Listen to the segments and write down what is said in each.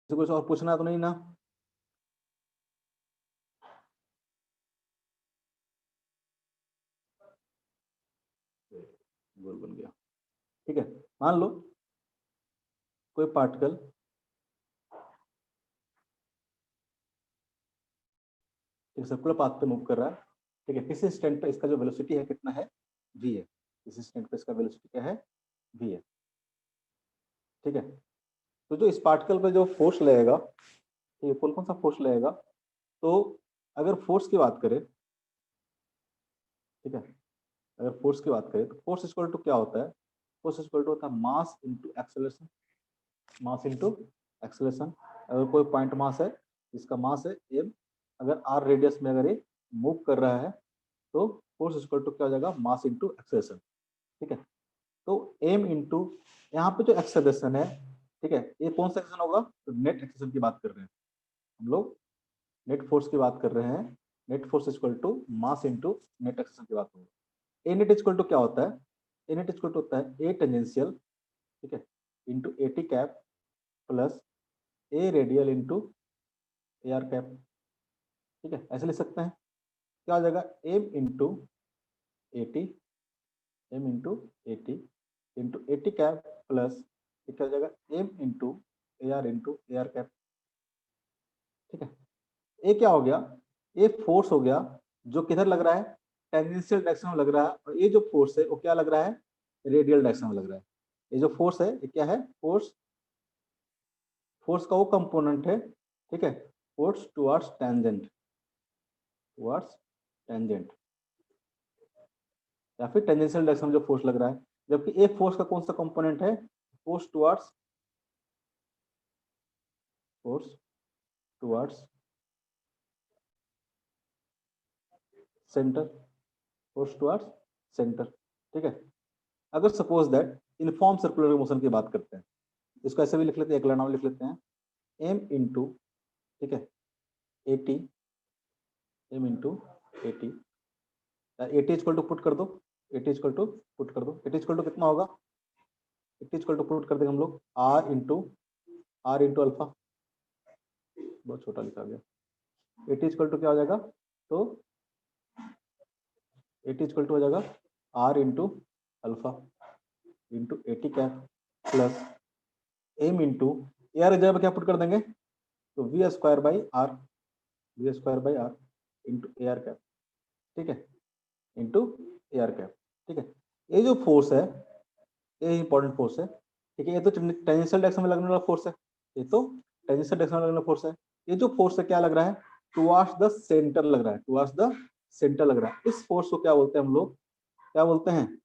कुछ और पूछना तो नहीं ना? गोल बन गया। ठीक है, मान लो कोई पार्टिकल एक सर्कुलर पाथ पे मूव कर रहा है। ठीक है, किसी इंस्टेंट पे इसका जो वेलोसिटी है कितना है, v है। किसी इंस्टेंट पे इसका वेलोसिटी क्या है, v है। ठीक है, तो जो इस पार्टिकल पे जो फोर्स लगेगा, ठीक है, कौन कौन सा फोर्स लगेगा? तो अगर फोर्स की बात करें, ठीक है, अगर फोर्स की बात करें तो फोर्स इक्वल टू क्या होता है? फोर्स इक्वल टू होता है mass into acceleration. Mass into acceleration. अगर कोई पॉइंट मास है, जिसका मास है m, अगर r रेडियस में अगर ये मूव कर रहा है तो फोर्स इक्वल टू क्या हो जाएगा, मास इंटू एक्सेलरेशन। ठीक है, तो m इंटू यहाँ पे जो एक्सेलरेशन है, ठीक है, ये कौन सा एक्सेलरेशन होगा? तो नेट एक्सेलरेशन की बात कर रहे हैं हम लोग, नेट फोर्स की बात कर रहे हैं। Net force equal to mass into net acceleration की बात होगी। ए नेट इक्वल टू क्या होता है? ए नेट इक्वल टू होता है ए टेंजेंशियल, ठीक है, into a t cap plus a radial into a r cap. ठीक है, ऐसे लिख सकते हैं। क्या हो जाएगा, M into a t, m into a t into a t cap plus क्या हो जाएगा, M into a r cap. ठीक है, ये क्या हो गया, ये फोर्स हो गया जो किधर लग रहा है, टेंजेंशियल डायरेक्शन में लग रहा है। और ये जो फोर्स है वो क्या लग रहा है, रेडियल डायरेक्शन में लग रहा है। ये जो फोर्स है ये क्या है, फोर्स, फोर्स का वो कंपोनेंट है, ठीक है, force towards tangent, towards tangent, या फिर टेंजेंशियल डायरेक्शन में जो फोर्स लग रहा है। जबकि ए फोर्स का कौन सा कंपोनेंट है, force towards, force towards centre, force towards centre. ठीक है, अगर suppose that uniform circular motion की बात करते हैं, इसको ऐसे भी लिख लेते हैं, एक नाम लिख लेते हैं, एम इंटू, ठीक है, a t, m into a t, a t equal to put कर दो, a t equal to put कर दो, ए टी इक्वल टू कितना होगा, a t equal to put कर देंगे हम लोग आर इंटू अल्फा, बहुत छोटा लिखा गया। ए टी इक्वल टू क्या हो जाएगा, तो ए टी इक्वल टू हो जाएगा r into alpha into a t cap plus m into a r जगह क्या पुट कर देंगे, तो we square by r, v square by r into a r cap. ठीक है, इंटू ए आर कैप। ठीक है, ये जो फोर्स है ये इंपॉर्टेंट फोर्स है। ठीक है, ये तो टेंजेंशियल डायरेक्शन में लगने वाला फोर्स है, ये तो टेंजेंशियल डायरेक्शन में लगने वाला फोर्स है। ये जो फोर्स है क्या लग रहा है, टुवर्ड्स द सेंटर लग रहा है, टुवर्ड्स द सेंटर लग रहा है। इस फोर्स को क्या बोलते हैं हम लोग, क्या बोलते हैं,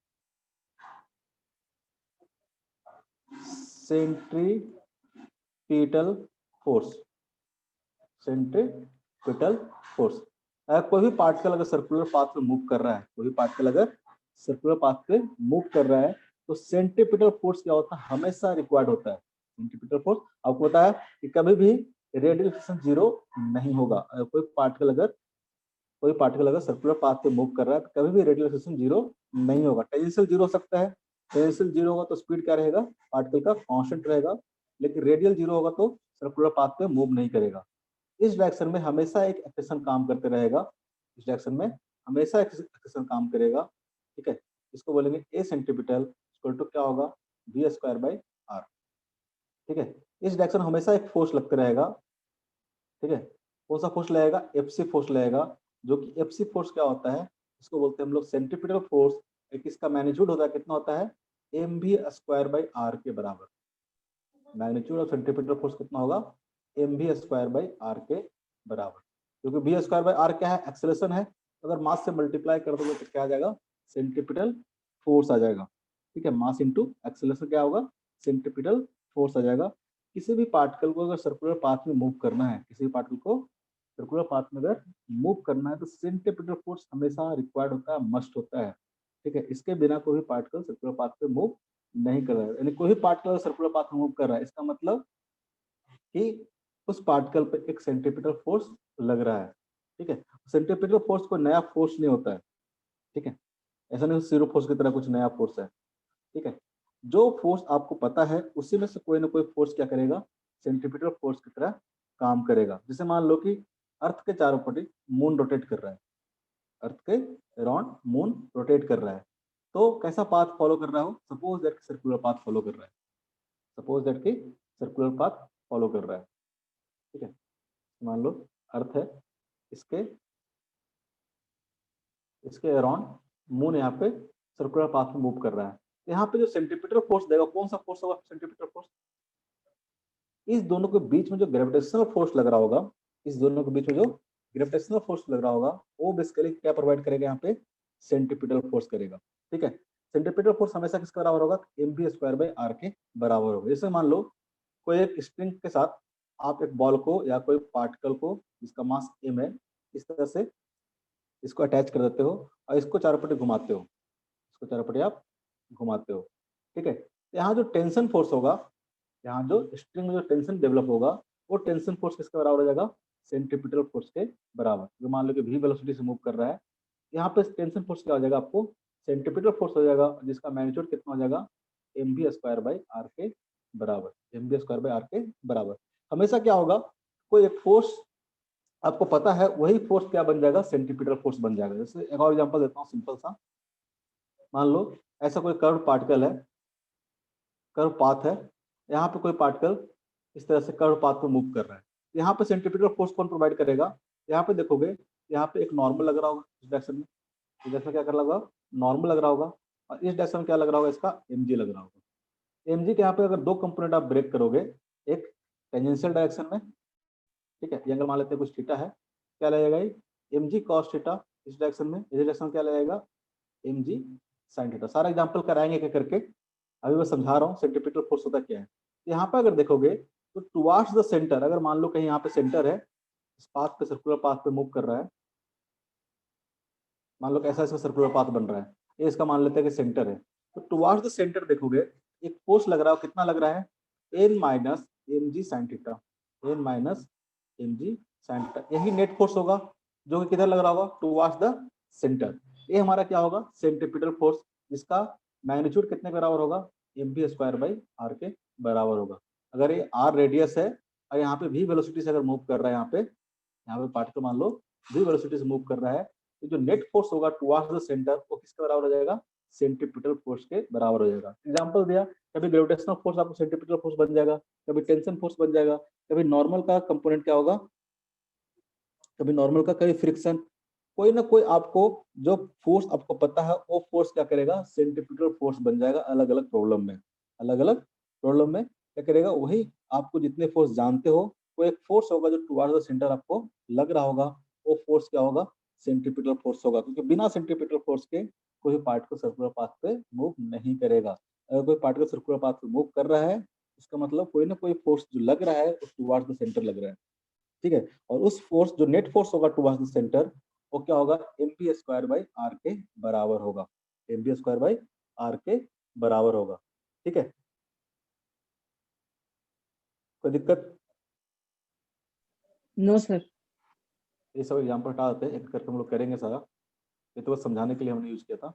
सेंट्रीपिटल फोर्स, सेंट्रीपिटल फोर्स। अगर कोई भी पार्टिकल अगर सर्कुलर पाथ में मूव कर रहा है, कोई भी पार्टिकल अगर सर्कुलर पाथ पे मूव कर रहा है तो सेंट्रीपिटल फोर्स क्या होता है, हमेशा रिक्वायर्ड होता है। सेंट्रीपिटल फोर्स आपको पता है कि कभी भी रेडियल एक्सेलरेशन जीरो नहीं होगा। अगर कोई पार्टिकल अगर सर्कुलर पाथ पे मूव कर रहा है तो कभी भी रेडियल एक्सेलरेशन जीरो नहीं होगा। टेंजेंशियल जीरो हो सकता है, टेंजेंशियल जीरो होगा तो स्पीड क्या रहेगा, पार्टिकल का कांस्टेंट रहेगा। लेकिन रेडियल जीरो होगा तो सर्कुलर पाथ पे मूव नहीं करेगा। इस डायरेक्शन में हमेशा एक एक्सेशन काम करते रहेगा, इस डायरेक्शन में हमेशा एक्सेशन काम करेगा। ठीक है, इसको बोलेंगे ए सेंट्रीपिटल इक्वल टू क्या होगा, वी स्क्वायर बाई आर। ठीक है, इस डायरेक्शन में हमेशा एक फोर्स लगते रहेगा। ठीक है, कौन सा फोर्स लगेगा, एफ सी फोर्स लगेगा। जो कि एफ सी फोर्स क्या होता है, इसको बोलते हैं हम लोग सेंट्रीपिटल फोर्स। एक इसका मैग्नीट्यूड होता है, कितना होता है, m we square by are के बराबर। मैग्नीट्यूड ऑफ सेंट्रीपिटल फोर्स कितना होगा, m we square by are के बराबर। क्योंकि वी स्क्वायर बाई आर क्या है, एक्सेलरेशन है। अगर मास से मल्टीप्लाई कर दोगे तो क्या आ जाएगा, सेंट्रीपिटल फोर्स आ जाएगा। ठीक है, मास इंटू एक्सेलरेशन क्या होगा, सेंट्रीपिटल फोर्स आ जाएगा। किसी भी पार्टिकल को अगर सर्कुलर पाथ में मूव करना है, किसी भी पार्टिकल को सर्कुलर पाथ में अगर मूव करना है तो सेंट्रीपिटल फोर्स हमेशा रिक्वायर्ड होता है, मस्ट होता है। ठीक है, इसके बिना कोई भी पार्टिकल सर्कुलर पाथ पे मूव नहीं कर रहा है। यानी कोई भी पार्टिकल सर्कुलर पाथ में मूव कर रहा है, इसका मतलब कि उस पार्टिकल पे एक सेंट्रीपिटल फोर्स लग रहा है। ठीक है, सेंट्रीपिटल फोर्स कोई नया फोर्स नहीं होता है। ठीक है, ऐसा नहीं जीरो फोर्स की तरह कुछ नया फोर्स है। ठीक है, जो फोर्स आपको पता है उसी में से कोई ना कोई फोर्स क्या करेगा, सेंट्रीपिटल फोर्स की तरह काम करेगा। जैसे मान लो कि अर्थ के चारों पट्टी मून रोटेट कर रहा है, अर्थ के अराउंड मून रोटेट कर रहा है, तो कैसा पाथ फॉलो कर रहा हो? Suppose that circular path follow कर रहा है, सपोज दैट की सर्कुलर पाथ फॉलो कर रहा है, ठीक है। मान लो अर्थ है, इसके इसके अराउंड मून यहाँ पे सर्कुलर पाथ में मूव कर रहा है। यहाँ पे जो सेंट्रीपिटल फोर्स देगा, कौन सा फोर्स होगा सेंट्रीपिटल फोर्स? इस दोनों के बीच में जो ग्रेविटेशनल फोर्स लग रहा होगा, इस दोनों के बीच में जो ग्रेविटेशनल फोर्स लग रहा होगा, वो बेसिकली क्या प्रोवाइड करेगा? यहाँ पे सेंट्रीपिटल फोर्स करेगा, ठीक है। सेंट्रीपिटल फोर्स हमेशा किसके बराबर होगा? mv²/r के बराबर होगा। जैसे मान लो कोई एक स्प्रिंग के साथ आप एक बॉल को या कोई पार्टिकल को जिसका मास m है, इस तरह से इसको अटैच कर देते हो और इसको चारों पट्टी घुमाते हो, इसको चारों पट्टी आप घुमाते हो, ठीक है। यहाँ जो टेंशन फोर्स होगा, यहाँ जो स्ट्रिंग में जो टेंशन डेवलप होगा, वो टेंशन फोर्स किसके बराबर हो जाएगा? सेंट्रीपिटल फोर्स के बराबर। जो मान लो कि v वेलोसिटी से मूव कर रहा है, यहाँ पे टेंशन फोर्स क्या हो जाएगा? आपको सेंट्रीपिटल फोर्स हो जाएगा, जिसका मैग्नीट्यूड कितना हो जाएगा? mv²/r के बराबर, mv²/r के बराबर। हमेशा क्या होगा, कोई एक फोर्स आपको पता है, वही फोर्स क्या बन जाएगा? सेंट्रीपिटल फोर्स बन जाएगा। जैसे एक और एग्जांपल देता हूँ सिंपल सा। मान लो ऐसा कोई कर्व पार्टिकल है, कर्व पाथ है, यहाँ पे कोई पार्टिकल इस तरह से कर्व पाथ पर मूव कर रहा है, यहाँ पे सेंट्रीपिटल फोर्स कौन प्रोवाइड करेगा? यहाँ पे देखोगे, यहाँ पे एक नॉर्मल लग रहा होगा, इस डायरेक्शन में, इस डायरेक्शन क्या कर रहा होगा? नॉर्मल लग रहा होगा, और इस डायरेक्शन में क्या लग रहा होगा? इसका mg लग रहा होगा। mg के यहाँ पे अगर दो कंपोनेंट आप ब्रेक करोगे, एक टेंजेंशियल डायरेक्शन में, ठीक है, ये एंगल मान लेते हैं कुछ थीटा है, क्या लगेगा? mg cos थीटा, इस डायरेक्शन में, इस डायरेक्शन में क्या लगेगा? mg sin theta. सारा एग्जांपल कराएंगे क्या करके, अभी मैं समझा रहा हूँ सेंट्रीपिटल फोर्स होता क्या है। यहाँ पे अगर देखोगे तो टुवार्ड्स द सेंटर, अगर मान लो कहीं यहाँ पे सेंटर है, इस पाथ पे, सर्कुलर पाथ पे मूव कर रहा है, मान लो कैसा इसका सर्कुलर पाथ बन रहा है, ये इसका मान लेते हैं कि सेंटर है, तो टुवार्ड्स द सेंटर देखोगे एक फोर्स लग रहा है, कितना लग रहा है? n minus mg sin theta, n minus mg sin theta, यही नेट फोर्स होगा जो कि किधर लग रहा होगा? Towards the centre. ये हमारा क्या होगा? सेंट्रीपिटल फोर्स, जिसका मैग्नीट्यूड कितने के बराबर होगा? mv²/r के बराबर होगा। अगर ये r रेडियस है और यहाँ पे v वेलोसिटी से अगर मूव कर रहा है, यहाँ पे पार्टिकल मान लो v वेलोसिटी से मूव कर रहा है, तो जो नेट फोर्स होगा टुवार्ड्स द सेंटर, वो किसके बराबर हो जाएगा? सेंट्रीपिटल फोर्स के बराबर हो जाएगा। एग्जांपल दिया, कभी ग्रेविटेशनल फोर्स आपको सेंट्रीपिटल फोर्स बन जाएगा, कभी टेंशन फोर्स बन जाएगा, कभी नॉर्मल का कंपोनेंट क्या होगा? कभी नॉर्मल का, कभी फ्रिक्शन, कोई ना कोई आपको जो फोर्स आपको पता है, वो फोर्स क्या करेगा? सेंट्रीपिटल फोर्स बन जाएगा। अलग अलग प्रॉब्लम में, अलग अलग प्रॉब्लम में क्या करेगा? वही आपको जितने फोर्स जानते हो, वो एक फोर्स होगा जो टुवार्ड्स द सेंटर आपको लग रहा होगा, वो फोर्स क्या होगा? सेंट्रीपिटल फोर्स होगा। क्योंकि बिना सेंट्रीपिटल फोर्स के कोई पार्टिकल सर्कुलर पाथ पे मूव नहीं करेगा। अगर कोई पार्टिकल सर्कुलर पाथ पे मूव कर रहा है, इसका मतलब कोई ना कोई फोर्स जो लग रहा है, वो टुवार्ड्स द सेंटर लग रहा है, ठीक है। और उस फोर्स जो नेट फोर्स होगा टुवार्ड्स द सेंटर, वो क्या होगा? mv²/r के बराबर होगा, mv²/r के बराबर होगा, ठीक है। कोई दिक्कत? No sir. ये सब एग्जाम्पल हटा देते हैं, एक करके हम लोग करेंगे सारा, ये तो बस समझाने के लिए हमने यूज किया था,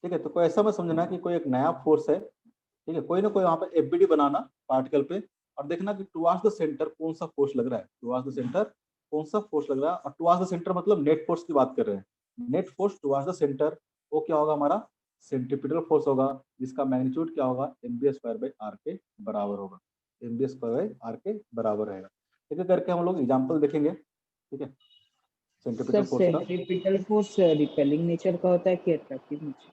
ठीक है। तो कोई ऐसा मत समझना कि कोई एक नया फोर्स है, ठीक है, कोई ना कोई वहाँ पे एफबीडी बनाना पार्टिकल पे, और देखना कि टुवार्ड्स द सेंटर कौन सा फोर्स लग रहा है, टुवार्ड्स द सेंटर कौन सा फोर्स लग रहा है। और टुवार्ड्स द सेंटर मतलब नेट फोर्स की बात कर रहे हैं, net force towards the centre, वो क्या होगा? हमारा सेंट्रीपिटल फोर्स होगा, जिसका मैग्नीट्यूड क्या होगा? mv²/r के बराबर होगा, mv²/r के बराबर रहेगा। ठीक है, करके हम लोग एग्जाम्पल देखेंगे, ठीक है, सेंट्रीपिटल सर फोर्स का। सेंट्रीपिटल फोर्स रिपेलिंग नेचर का होता है कि अट्रैक्टिव नेचर?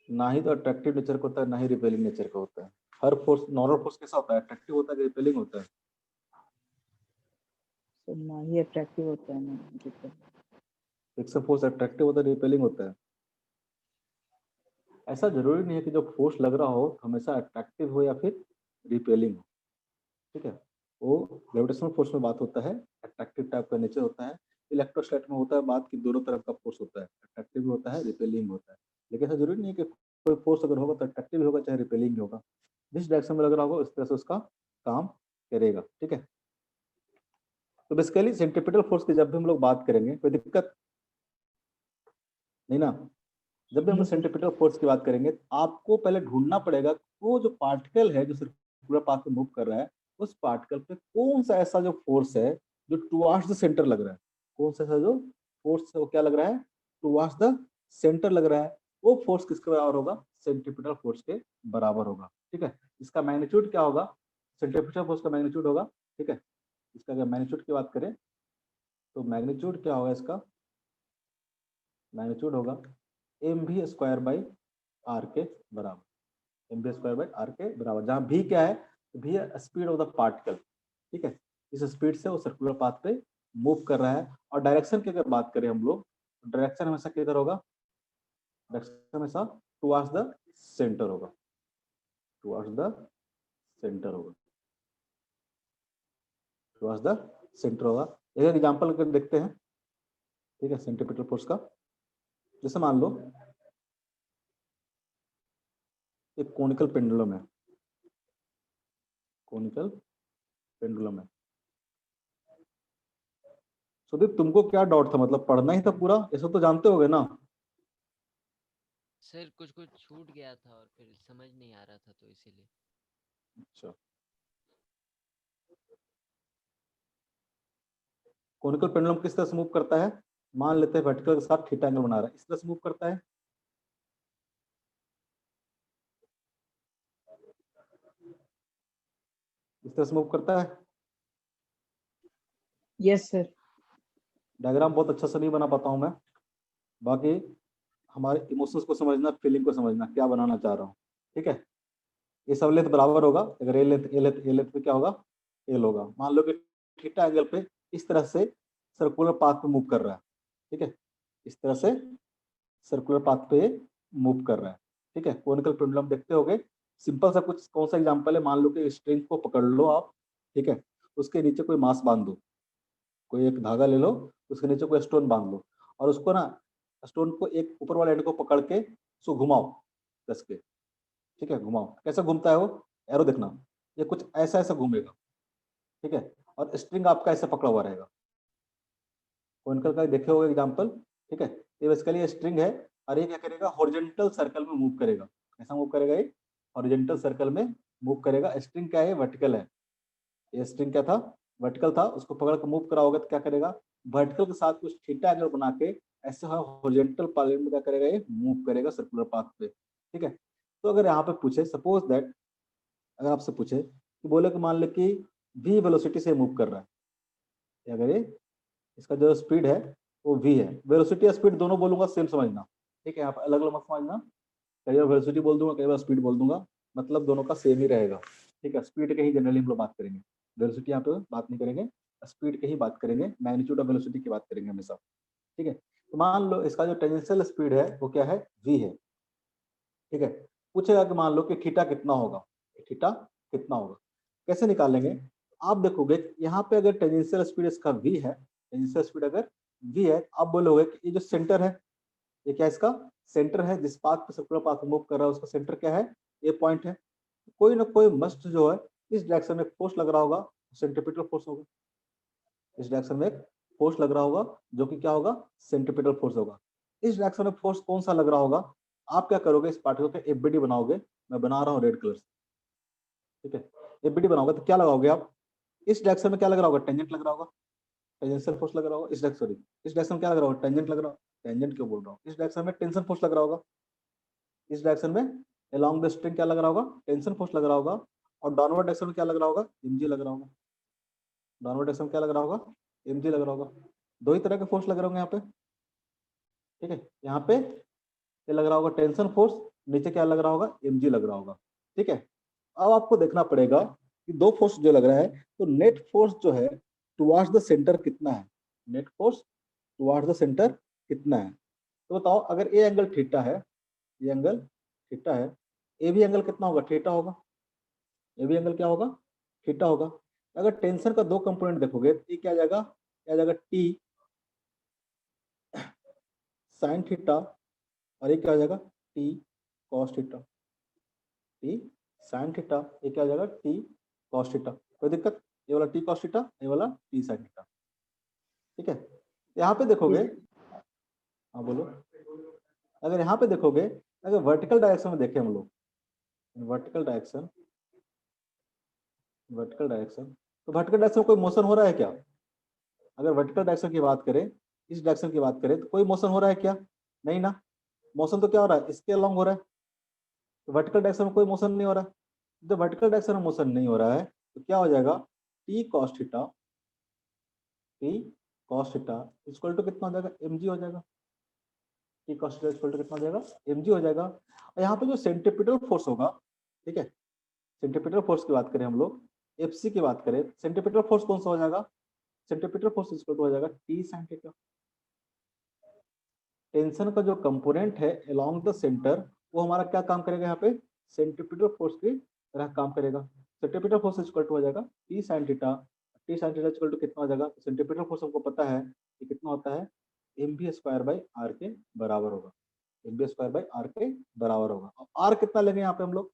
ना ही तो अट्रैक्टिव नेचर का होता है, ना ही रिपेलिंग नेचर का होता है। हर फोर्स, नॉर्मल फोर्स कैसा होता है? अट्रैक्टिव होता है कि रिपेलिंग होता है? सर ना ही अट्रैक्टिव होता है ना रिपेलिंग। फ्रिक्शन फोर्स अट्रैक्टिव होता है, रिपेलिंग होता है? ऐसा जरूरी नहीं है कि जो फोर्स लग रहा हो हमेशा अट्रैक्टिव हो या फिर रिपेलिंग हो, ठीक है। वो ग्रेविटेशनल फोर्स में बात होता है, अट्रैक्टिव टाइप का नेचर होता है। इलेक्ट्रोस्टैट में होता है बात कि दोनों तरफ का फोर्स होता है, अट्रैक्टिव भी होता है, रिपेलिंग होता है। लेकिन ऐसा जरूरी नहीं है कि कोई फोर्स अगर होगा तो अट्रैक्टिव भी होगा, चाहे रिपेलिंग होगा। जिस डायरेक्शन में लग रहा होगा उस तरह से उसका काम करेगा, ठीक है। तो बेसिकली सेंट्रीपिटल फोर्स की जब भी हम लोग बात करेंगे, कोई दिक्कत नहीं ना? जब भी हम नो लोग सर। सेंट्रीपिटल फोर्स की बात करेंगे, आपको पहले ढूंढना पड़ेगा वो जो पार्टिकल है जो सर्कुलर पाथ पे मूव कर रहा है उस पार्टिकल पे कौन सा ऐसा जो फोर्स है जो टुवर्ड्स द सेंटर लग रहा है, कौन सा ऐसा जो फोर्स है वो क्या लग रहा है, टुवर्ड्स द सेंटर लग रहा है, वो फोर्स किसके बराबर होगा, सेंट्रीपिटल फोर्स के बराबर होगा। ठीक है, इसका मैग्नीट्यूड क्या होगा, सेंट्रीपिटल फोर्स का मैग्नीट्यूड होगा। ठीक है, इसका अगर मैग्नीट्यूड की बात करें तो मैग्नीट्यूड क्या होगा, इसका मैग्नीट्यूड होगा mv स्क्वायर बाई आर के बराबर, mv स्क्वायर बाई आर के बराबर, जहां v क्या है, v speed of the particle. ठीक है, इस स्पीड से वो सर्कुलर पाथ पे मूव कर रहा है। और डायरेक्शन की अगर बात करें हम लोग, डायरेक्शन हमेशा किधर होगा, डायरेक्शन हमेशा टुवर्ड्स द सेंटर होगा, टुवर्ड्स द सेंटर होगा, टुवर्ड्स द सेंटर होगा। एक एग्जांपल अगर देखते हैं, ठीक है, सेंट्रीपिटल फोर्स का, जैसे मान लो एक कोनिकल पेंडुलम है, कोनिकल पेंडुलम है। सुदीप तुमको क्या डाउट था, मतलब पढ़ना ही था पूरा, ऐसा तो जानते होगे ना। सर कुछ कुछ छूट गया था और फिर समझ नहीं आ रहा था तो इसीलिए। अच्छा, कोनिकल पेंडुलम किस तरह से मूव करता है, मान लेते हैं वर्टिकल के साथ थीटा एंगल बना रहा है, इस तरह से मूव करता है। इस तरह से मूव करता है। Yes sir. डायग्राम बहुत अच्छा से नहीं बना पाता हूं मैं, बाकी हमारे इमोशंस को समझना, फीलिंग को समझना, क्या बनाना चाह रहा हूँ। ठीक है, ये सब लेंथ बराबर होगा, अगर ए लेंथ पे क्या होगा, एल होगा। मान लो कि थीटा एंगल पे इस तरह से सर्कुलर पाथ पे मूव कर रहा है। ठीक है, इस तरह से सर्कुलर पाथ पे मूव कर रहा है। ठीक है, कोनिकल पेंडुलम देखते होगे, सिंपल सा कुछ कौन सा एग्जांपल है, मान लो कि स्ट्रिंग को पकड़ लो आप। ठीक है, उसके नीचे कोई मास बांध दो, कोई एक धागा ले लो, उसके नीचे कोई स्टोन बांध लो, और उसको ना स्टोन को एक ऊपर वाले एंड को पकड़ के उसको घुमाओ कस के। ठीक है, घुमाओ, कैसा घूमता है वो, एरो देखना, ये कुछ ऐसा ऐसा घूमेगा। ठीक है, और स्ट्रिंग आपका ऐसे पकड़ा हुआ रहेगा, कोनिकल का देखे होगा एग्जांपल। ठीक है, ये बेसिकली स्ट्रिंग है, और ये क्या करेगा, हॉरिजॉन्टल सर्कल में मूव करेगा। कैसा मूव करेगा ये, हॉरिजॉन्टल सर्कल में मूव करेगा। स्ट्रिंग क्या है, वर्टिकल है, ये स्ट्रिंग क्या था, वर्टिकल था, उसको पकड़ के मूव कराओगे तो क्या करेगा, वर्टिकल के साथ कुछ थीटा एंगल बना के ऐसे हॉरिजॉन्टल पैरेलल में क्या करेगा, ये मूव करेगा सर्कुलर पाथ पे। ठीक है, तो अगर यहाँ पे पूछे, सपोज दैट अगर आपसे पूछे कि बोले कि मान ले कि v वेलोसिटी से मूव कर रहा है, अगर ये इसका जो स्पीड है वो v है, वेलोसिटी या स्पीड दोनों बोलूंगा सेम समझना। ठीक है, यहाँ पे अलग अलग मत समझना, कई बार वेलोसिटी बोल दूंगा, कई बार स्पीड बोल दूंगा, मतलब दोनों का सेम ही रहेगा। ठीक है, स्पीड के ही जनरली हम लोग बात करेंगे, वेलोसिटी यहाँ पे बात नहीं करेंगे, स्पीड के ही बात करेंगे, मैग्नीट्यूड ऑफ वेलोसिटी की बात करेंगे हमेशा। ठीक है, तो मान लो इसका जो टेंजेंशियल स्पीड है वो क्या है, v है। ठीक है, पूछेगा कि मान लो कि थीटा कितना होगा, थीटा कितना होगा, कैसे निकालेंगे। आप देखोगे यहाँ पे अगर टेंजेंशियल स्पीड इसका v है, टेंजेंशियल स्पीड अगर v है, आप बोलोगे कि ये जो सेंटर है, ये क्या इसका सेंटर है, जिस पाथ पे सर्कुलर पाथ मूव कर रहा है उसका सेंटर क्या है, ये पॉइंट है। कोई ना कोई मस्ट जो है इस डायरेक्शन में फोर्स लग रहा होगा, सेंट्रीपिटल फोर्स होगा, इस डायरेक्शन में एक फोर्स लग रहा होगा जो कि क्या होगा, सेंट्रीपिटल फोर्स होगा। इस डायरेक्शन में फोर्स कौन सा लग रहा होगा, आप क्या करोगे, इस पार्टिकल पे एफबीडी बनाओगे, मैं बना रहा हूँ रेड कलर से। ठीक है, एफबीडी बनाओगे तो क्या लगाओगे आप, इस डायरेक्शन में क्या लग रहा होगा, टेंजेंट लग रहा होगा, टेंजेंशियल फोर्स लग रहा होगा, इस डायरेक्शन, सॉरी इस डायरेक्शन में क्या लग रहा होगा, टेंजेंट लग रहा होगा, टेंजेंट क्यों बोल रहा हूँ, इस डायरेक्शन में टेंशन फोर्स लग रहा होगा, इस डायरेक्शन में अलोंग द स्ट्रिंग क्या लग रहा होगा, टेंशन फोर्स लग रहा होगा, और डाउनवर्ड डायरेक्शन में क्या लग रहा होगा, एमजी लग रहा होगा, डाउनवर्ड डायरेक्शन में क्या लग रहा होगा, एमजी लग रहा होगा। दो ही तरह के फोर्स लग रहे होंगे यहाँ पे। ठीक है, यहाँ पे ये लग रहा होगा टेंशन फोर्स, नीचे क्या लग रहा होगा, एमजी लग रहा होगा। ठीक है, अब आपको देखना पड़ेगा कि दो फोर्स जो लग रहा है, तो नेट फोर्स जो है टुवर्ड्स द सेंटर कितना है, net force towards the centre कितना है। तो बताओ, अगर ए एंगल थीटा है, ये एंगल थीटा है, ए बी एंगल कितना होगा, थीटा होगा, ए बी एंगल क्या होगा, थीटा होगा। अगर टेंशन का दो कंपोनेंट देखोगे तो ये क्या आ जाएगा, क्या आ जाएगा, टी साइन थीटा, और ये क्या आ जाएगा, T cos theta, T sine theta, ये क्या आ जाएगा, टी कॉस थीटा। कोई दिक्कत, ये वाला टी कॉस थीटा, ये वाला टी साइन थीटा। ठीक है, यहाँ पे देखोगे, हाँ बोलो, अगर यहाँ पे देखोगे, अगर वर्टिकल डायरेक्शन में देखें हम लोग, वर्टिकल डायरेक्शन, वर्टिकल डायरेक्शन, तो वर्टिकल डायरेक्शन में कोई मोशन हो रहा है क्या? अगर वर्टिकल डायरेक्शन की बात करें, इस डायरेक्शन की बात करें, तो कोई मोशन हो रहा है क्या? नहीं ना, मोशन तो क्या हो रहा है, इसके अलोंग हो रहा है। तो वर्टिकल डायरेक्शन में कोई मोशन नहीं हो रहा है। जब वर्टिकल डायरेक्शन में मोशन नहीं हो रहा है तो क्या हो जाएगा, T cos theta, t cos theta equal to कितना हो जाएगा, mg हो जाएगा। T cos theta equal to कितना हो जाएगा, mg हो जाएगा। और यहाँ पे जो सेंट्रीपिटल फोर्स होगा, ठीक है, सेंट्रीपिटल फोर्स की बात करें हम लोग, एफसी की बात करें, सेंट्रीपिटल फोर्स कौन सा हो जाएगा, सेंट्रीपिटल फोर्स इक्वल टू हो जाएगा टी साइन थीटा। टेंशन का जो कंपोनेंट है अलोंग द सेंटर, वो हमारा क्या काम करेगा, यहाँ पे सेंट्रीपिटल फोर्स की तरह काम करेगा। सेंट्रीपिटल फोर्स इक्वल टू हो जाएगा T sine theta. T sine theta equal to कितना हो जाएगा, सेंट्रीपिटल फोर्स हमको पता है कि कितना होता है, mv स्क्वायर बाई आर के बराबर होगा, mv स्क्वायर बाई आर के बराबर होगा। अब आर कितना लेंगे यहाँ पे हम लोग,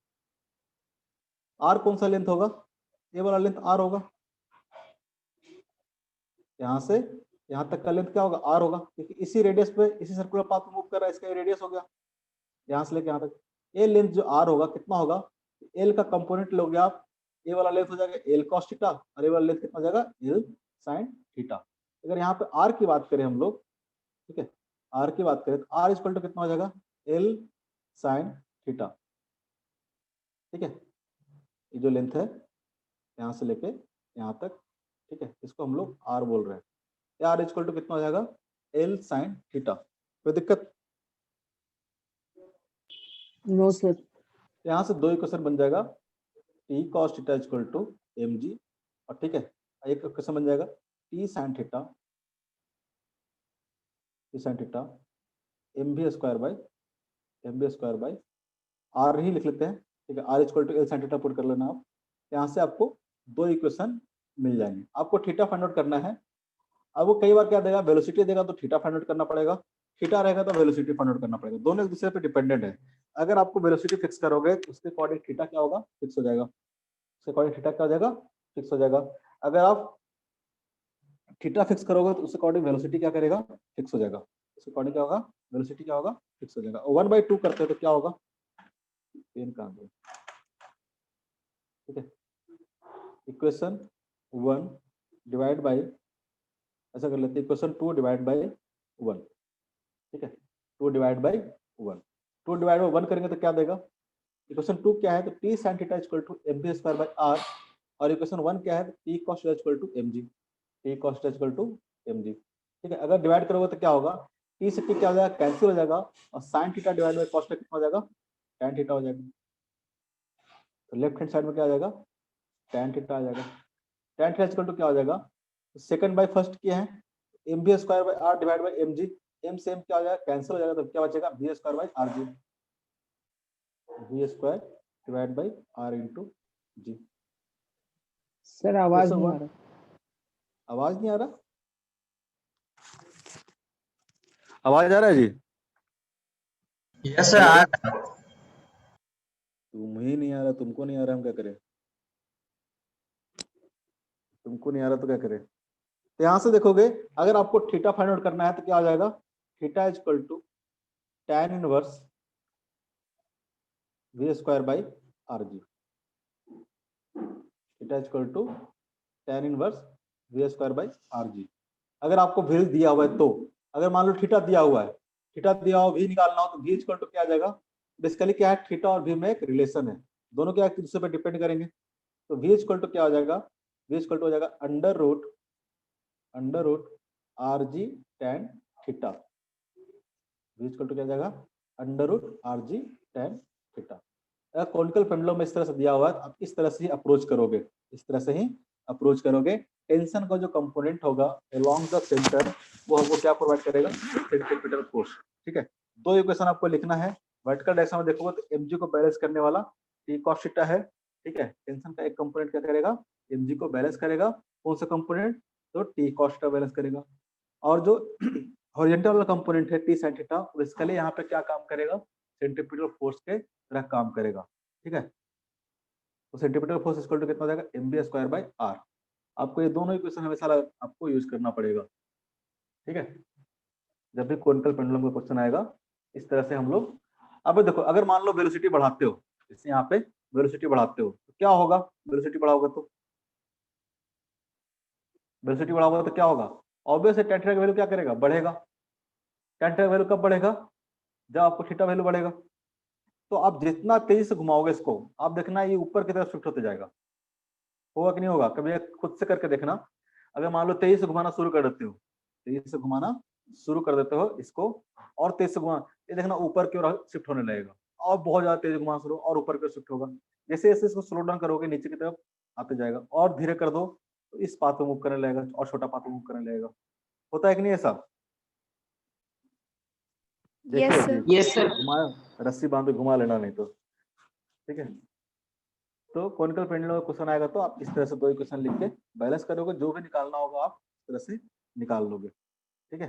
आर कौन सा लेंथ होगा, ये वाला लेंथ आर होगा। यहाँ से यहाँ तक का लेंथ क्या होगा, आर होगा, क्योंकि इसी रेडियस पे, इसी सर्कुलर पाथ में मूव कर रहा है, इसका रेडियस हो गया यहाँ से लेके यहाँ तक। ए लेंथ जो आर होगा कितना होगा, एल का कंपोनेंट लोगे आप, ए वाला लेंथ हो जाएगा एल कॉस थीटा और ए वाला लेंथ कितना हो जाएगा, एल साइन थीटा। अगर यहाँ पे आर की बात करें हम लोग, ठीक है, आर की बात करें तो आर इक्वल टू कितना हो जाएगा, एल साइन थीटा। ठीक है, ये जो लेंथ है यहाँ से लेके यहाँ तक, ठीक है, इसको हम लोग आर बोल रहे हैं। आर इक्वल टू कितना हो जाएगा, एल साइन थीटा। कोई दिक्कत? No sir. यहाँ से दो इक्वेशन बन जाएगा, T cos theta equal to mg, और ठीक है, एक इक्वेशन बन जाएगा T sine theta, T sine theta mv square by r ही लिख लेते हैं, ठीक है, r equal to l sine theta put कर लेना आप। यहाँ से आपको दो इक्वेशन मिल जाएंगे। आपको थीटा फाइंड आउट करना है। अब वो कई बार क्या देगा, वेलोसिटी देगा तो थीटा फाइंड आउट करना पड़ेगा, थीटा रहेगा तो वेलोसिटी फाइंड आउट करना पड़ेगा, दोनों एक दूसरे पे डिपेंडेंट है। अगर आपको वेलोसिटी फिक्स करोगे तो उसके अकॉर्डिंग थीटा क्या होगा, फिक्स हो जाएगा, उसके अकॉर्डिंग थीटा क्या हो जाएगा, फिक्स हो जाएगा। अगर आप थीटा फिक्स करोगे तो उसके अकॉर्डिंग वेलोसिटी क्या करेगा, फिक्स हो जाएगा, उसके अकॉर्डिंग क्या होगा, वेलोसिटी क्या होगा, फिक्स हो जाएगा। 1/2 करते हैं तो क्या होगा, पेन कहाँ गया, ठीक है, इक्वेशन 1 डिवाइड बाई, ऐसा कर लेते हैं, इक्वेशन 2 डिवाइड बाई 1, ठीक है, 2 डिवाइड बाई 1, 2 डिवाइड बाई 1 करेंगे तो क्या देगा, इक्वेशन 2 क्या है, तो t sine theta equal to mv square by r, और इक्वेशन 1 क्या है, तो t cos theta equal to mg, t cos theta equal to mg। ठीक है, अगर डिवाइड करोगे तो क्या होगा, टी से टी क्या हो जाएगा, कैंसिल हो जाएगा, और sine theta divide by cos theta कितना हो जाएगा, tan थीटा हो जाएगा। तो लेफ्ट हैंड साइड में क्या आ जाएगा, tan थीटा आ जाएगा। tan थीटा इक्वल टू क्या हो जाएगा, तो सेकंड बाई फर्स्ट किया है, mv square by r divide by mg, m से m क्या हो जाएगा, कैंसिल हो जाएगा, तो क्या बचेगा, v square by R G, v square divide by r into g. Sir आवाज नहीं आ रहा। आवाज नहीं आ रहा, आवाज आ रहा है जी, यस सर। तुम ही नहीं आ रहा, तुमको नहीं आ रहा, हम क्या करें, तुमको नहीं आ रहा तो क्या करें। तो यहाँ से देखोगे, अगर आपको थीटा फाइंड आउट करना है तो क्या आ जाएगा, theta equal to tan inverse v square by are g, theta equal to tan inverse v square by are g. अगर आपको v दिया हुआ है तो, अगर मान लो थीटा दिया हुआ है, थीटा दिया हुआ v निकालना हो तो v इक्वल टू क्या आ जाएगा, बेसिकली क्या है, थीटा और v में एक रिलेशन है, दोनों क्या एक दूसरे पर डिपेंड करेंगे। तो v इक्वल टू क्या हो जाएगा, v इक्वल टू हो जाएगा under root r g tan theta, v equal to क्या हो जाएगा, under root r g tan theta. अगर कॉनिकल पेंडुलम में इस तरह से दिया हुआ है, आप इस तरह से ही अप्रोच करोगे, इस तरह से ही अप्रोच करोगे। टेंशन का जो कंपोनेंट होगा अलोंग द सेंटर, वो हमको क्या प्रोवाइड करेगा, सेंट्रीपिटल फोर्स। ठीक है, दो इक्वेशन आपको लिखना है। वर्टिकल डायरेक्शन में देखोगे तो mg को बैलेंस करने वाला टी कॉस थीटा है, ठीक है, टेंशन का एक कंपोनेंट क्या करेगा, mg को बैलेंस करेगा, कौन सा कंपोनेंट, तो टी कॉस थीटा बैलेंस करेगा। और जो हॉरिजॉन्टल वाला कंपोनेंट है टी साइन थीटा, बेसिकली यहाँ पे क्या काम करेगा, सेंट्रीपिटल फोर्स के तरह काम करेगा। ठीक है, तो सेंट्रीपिटल फोर्स इक्वल टू कितना हो जाएगा, mv स्क्वायर बाई आर। आपको ये दोनों इक्वेशन हमेशा आपको यूज करना पड़ेगा। ठीक है, जब भी कोनिकल पेंडुलम का क्वेश्चन आएगा इस तरह से हम लोग। अब देखो, अगर मान लो वेलोसिटी बढ़ाते हो, जैसे यहाँ पे वेलोसिटी बढ़ाते हो तो क्या होगा, वेलोसिटी बढ़ाओगे तो वेलोसिटी बढ़ा हुआ तो क्या होगा, ऑब्वियस है tan थीटा का वैल्यू क्या करेगा, बढ़ेगा। tan थीटा का वैल्यू कब बढ़ेगा, जब आपको थीटा वैल्यू बढ़ेगा। तो आप जितना तेजी से घुमाओगे इसको, आप देखना ये ऊपर की तरफ शिफ्ट होते जाएगा। होगा कि नहीं होगा, कभी एक खुद से करके देखना। अगर मान लो तेजी से घुमाना शुरू कर देते हो, तेजी से घुमाना शुरू कर देते हो इसको, और तेज से घुमा, ये देखना ऊपर की ओर शिफ्ट होने लगेगा, और बहुत ज्यादा तेज घुमाना शुरू, और ऊपर की ओर शिफ्ट होगा। जैसे जैसे इसको स्लो डाउन करोगे नीचे की तरफ आते जाएगा, और धीरे कर दो तो इस पाथ पे मूव करने लगेगा, और छोटा पाथ पे मूव करने लगेगा। होता है कि नहीं ऐसा, यस देखिए सर। जी, यस सर। घुमाया, रस्सी बांध के घुमा लेना नहीं तो, ठीक है। तो कॉनिकल पेंडुलम का क्वेश्चन आएगा तो आप इस तरह से दो इक्वेशन लिख के बैलेंस करोगे, जो भी निकालना होगा आप इस तरह से निकाल लोगे, ठीक है।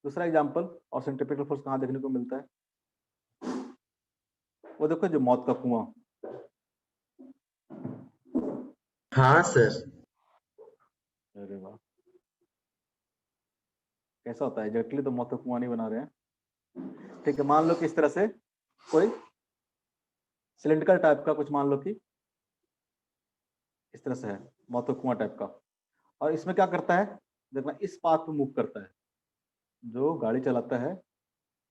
दूसरा एग्जांपल, और सेंट्रीपिटल फोर्स कहाँ देखने को मिलता है, वो देखो जो मौत का कुआं, हाँ सर। अरे वाह, कैसा होता है एग्जैक्टली, तो मौत का कुआं नहीं बना रहे हैं, ठीक है। मान लो कि इस तरह से कोई सिलेंड्रिकल टाइप का कुछ मान लो कि इस तरह से है, मौत का कुआं टाइप का, और इसमें क्या करता है, देखना इस पाथ पे मूव करता है, जो गाड़ी चलाता है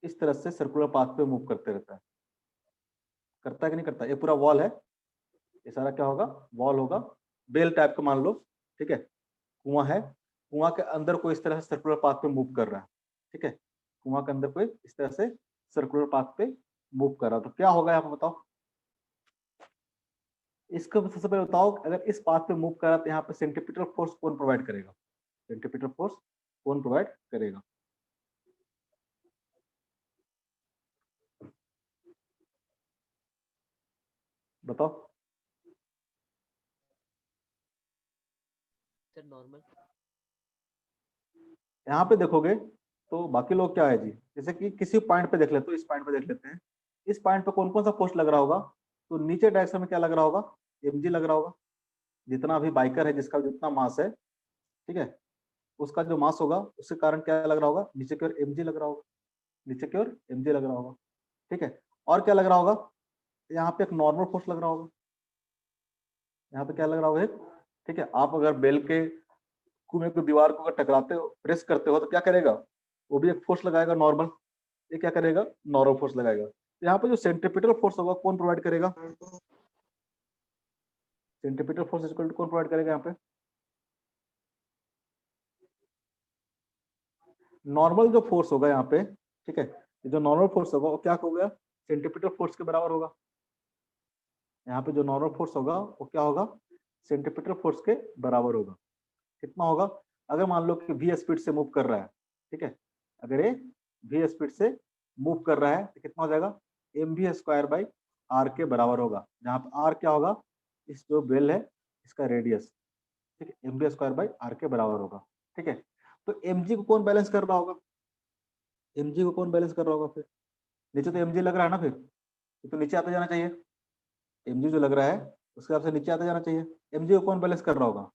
इस तरह से सर्कुलर पाथ पे मूव करते रहता है, करता है कि नहीं करता। ये पूरा वॉल है, ये सारा क्या होगा, वॉल होगा, बेल टाइप का मान लो, ठीक है। कुआं है, कुआं के अंदर कोई इस तरह से सर्कुलर पाथ पे मूव कर रहा है, ठीक है। कुआं के अंदर कोई इस तरह से सर्कुलर पाथ पे मूव कर रहा है, तो क्या होगा यहाँ पे बताओ। इसको सबसे पहले बताओ, अगर इस पाथ पे मूव कर रहा है तो यहाँ पे सेंट्रीपिटल फोर्स कौन प्रोवाइड करेगा, सेंट्रीपिटल फोर्स कौन प्रोवाइड करेगा, बताओ। Sir normal. यहाँ पे देखोगे तो बाकी लोग क्या है जी, जैसे कि किसी पॉइंट पे देख लेते, तो इस पॉइंट पे देख लेते हैं, इस पॉइंट पे कौन कौन सा फोर्स लग रहा होगा, तो नीचे डायरेक्शन में क्या लग रहा होगा, mg लग रहा होगा। जितना भी बाइकर है जिसका जितना मास है, ठीक है, उसका जो मास होगा उसके कारण क्या लग रहा होगा, नीचे की ओर mg लग रहा होगा, नीचे की ओर mg लग रहा होगा, ठीक है। और क्या लग रहा होगा, यहाँ पे एक नॉर्मल फोर्स लग रहा होगा, यहाँ पे क्या लग रहा होगा एक, ठीक है। आप अगर बेल के कुएं को दीवार को अगर टकराते हो, प्रेस करते हो, तो क्या करेगा, वो भी एक फोर्स लगाएगा नॉर्मल, ये क्या करेगा, नॉर्मल फोर्स लगाएगा। तो यहाँ पे जो सेंट्रीपिटल फोर्स होगा कौन प्रोवाइड करेगा, सेंट्रीपिटल फोर्स इक्वल टू कौन प्रोवाइड करेगा यहाँ पे, नॉर्मल जो फोर्स होगा यहाँ पे, ठीक है, ये जो नॉर्मल फोर्स होगा वो क्या हो गया, सेंट्रीपिटल फोर्स के बराबर होगा। यहाँ पे जो नॉर्मल फोर्स होगा वो क्या होगा, सेंट्रीपिटल फोर्स के बराबर होगा। कितना होगा, अगर मान लो कि v स्पीड से मूव कर रहा है, ठीक है, अगर ये v स्पीड से मूव कर रहा है तो कितना हो जाएगा, mv स्क्वायर बाई r के बराबर होगा, जहाँ पे r क्या होगा, इस जो बेल है इसका रेडियस, ठीक है, mv स्क्वायर बाई r के बराबर होगा, ठीक है। तो mg को कौन बैलेंस कर रहा होगा, mg को कौन बैलेंस कर रहा होगा फिर, नीचे तो mg लग रहा है ना, फिर ये तो नीचे आता जाना चाहिए, mg जो लग रहा है उसके हिसाब से नीचे आता जाना चाहिए, mg को कौन बैलेंस कर रहा होगा।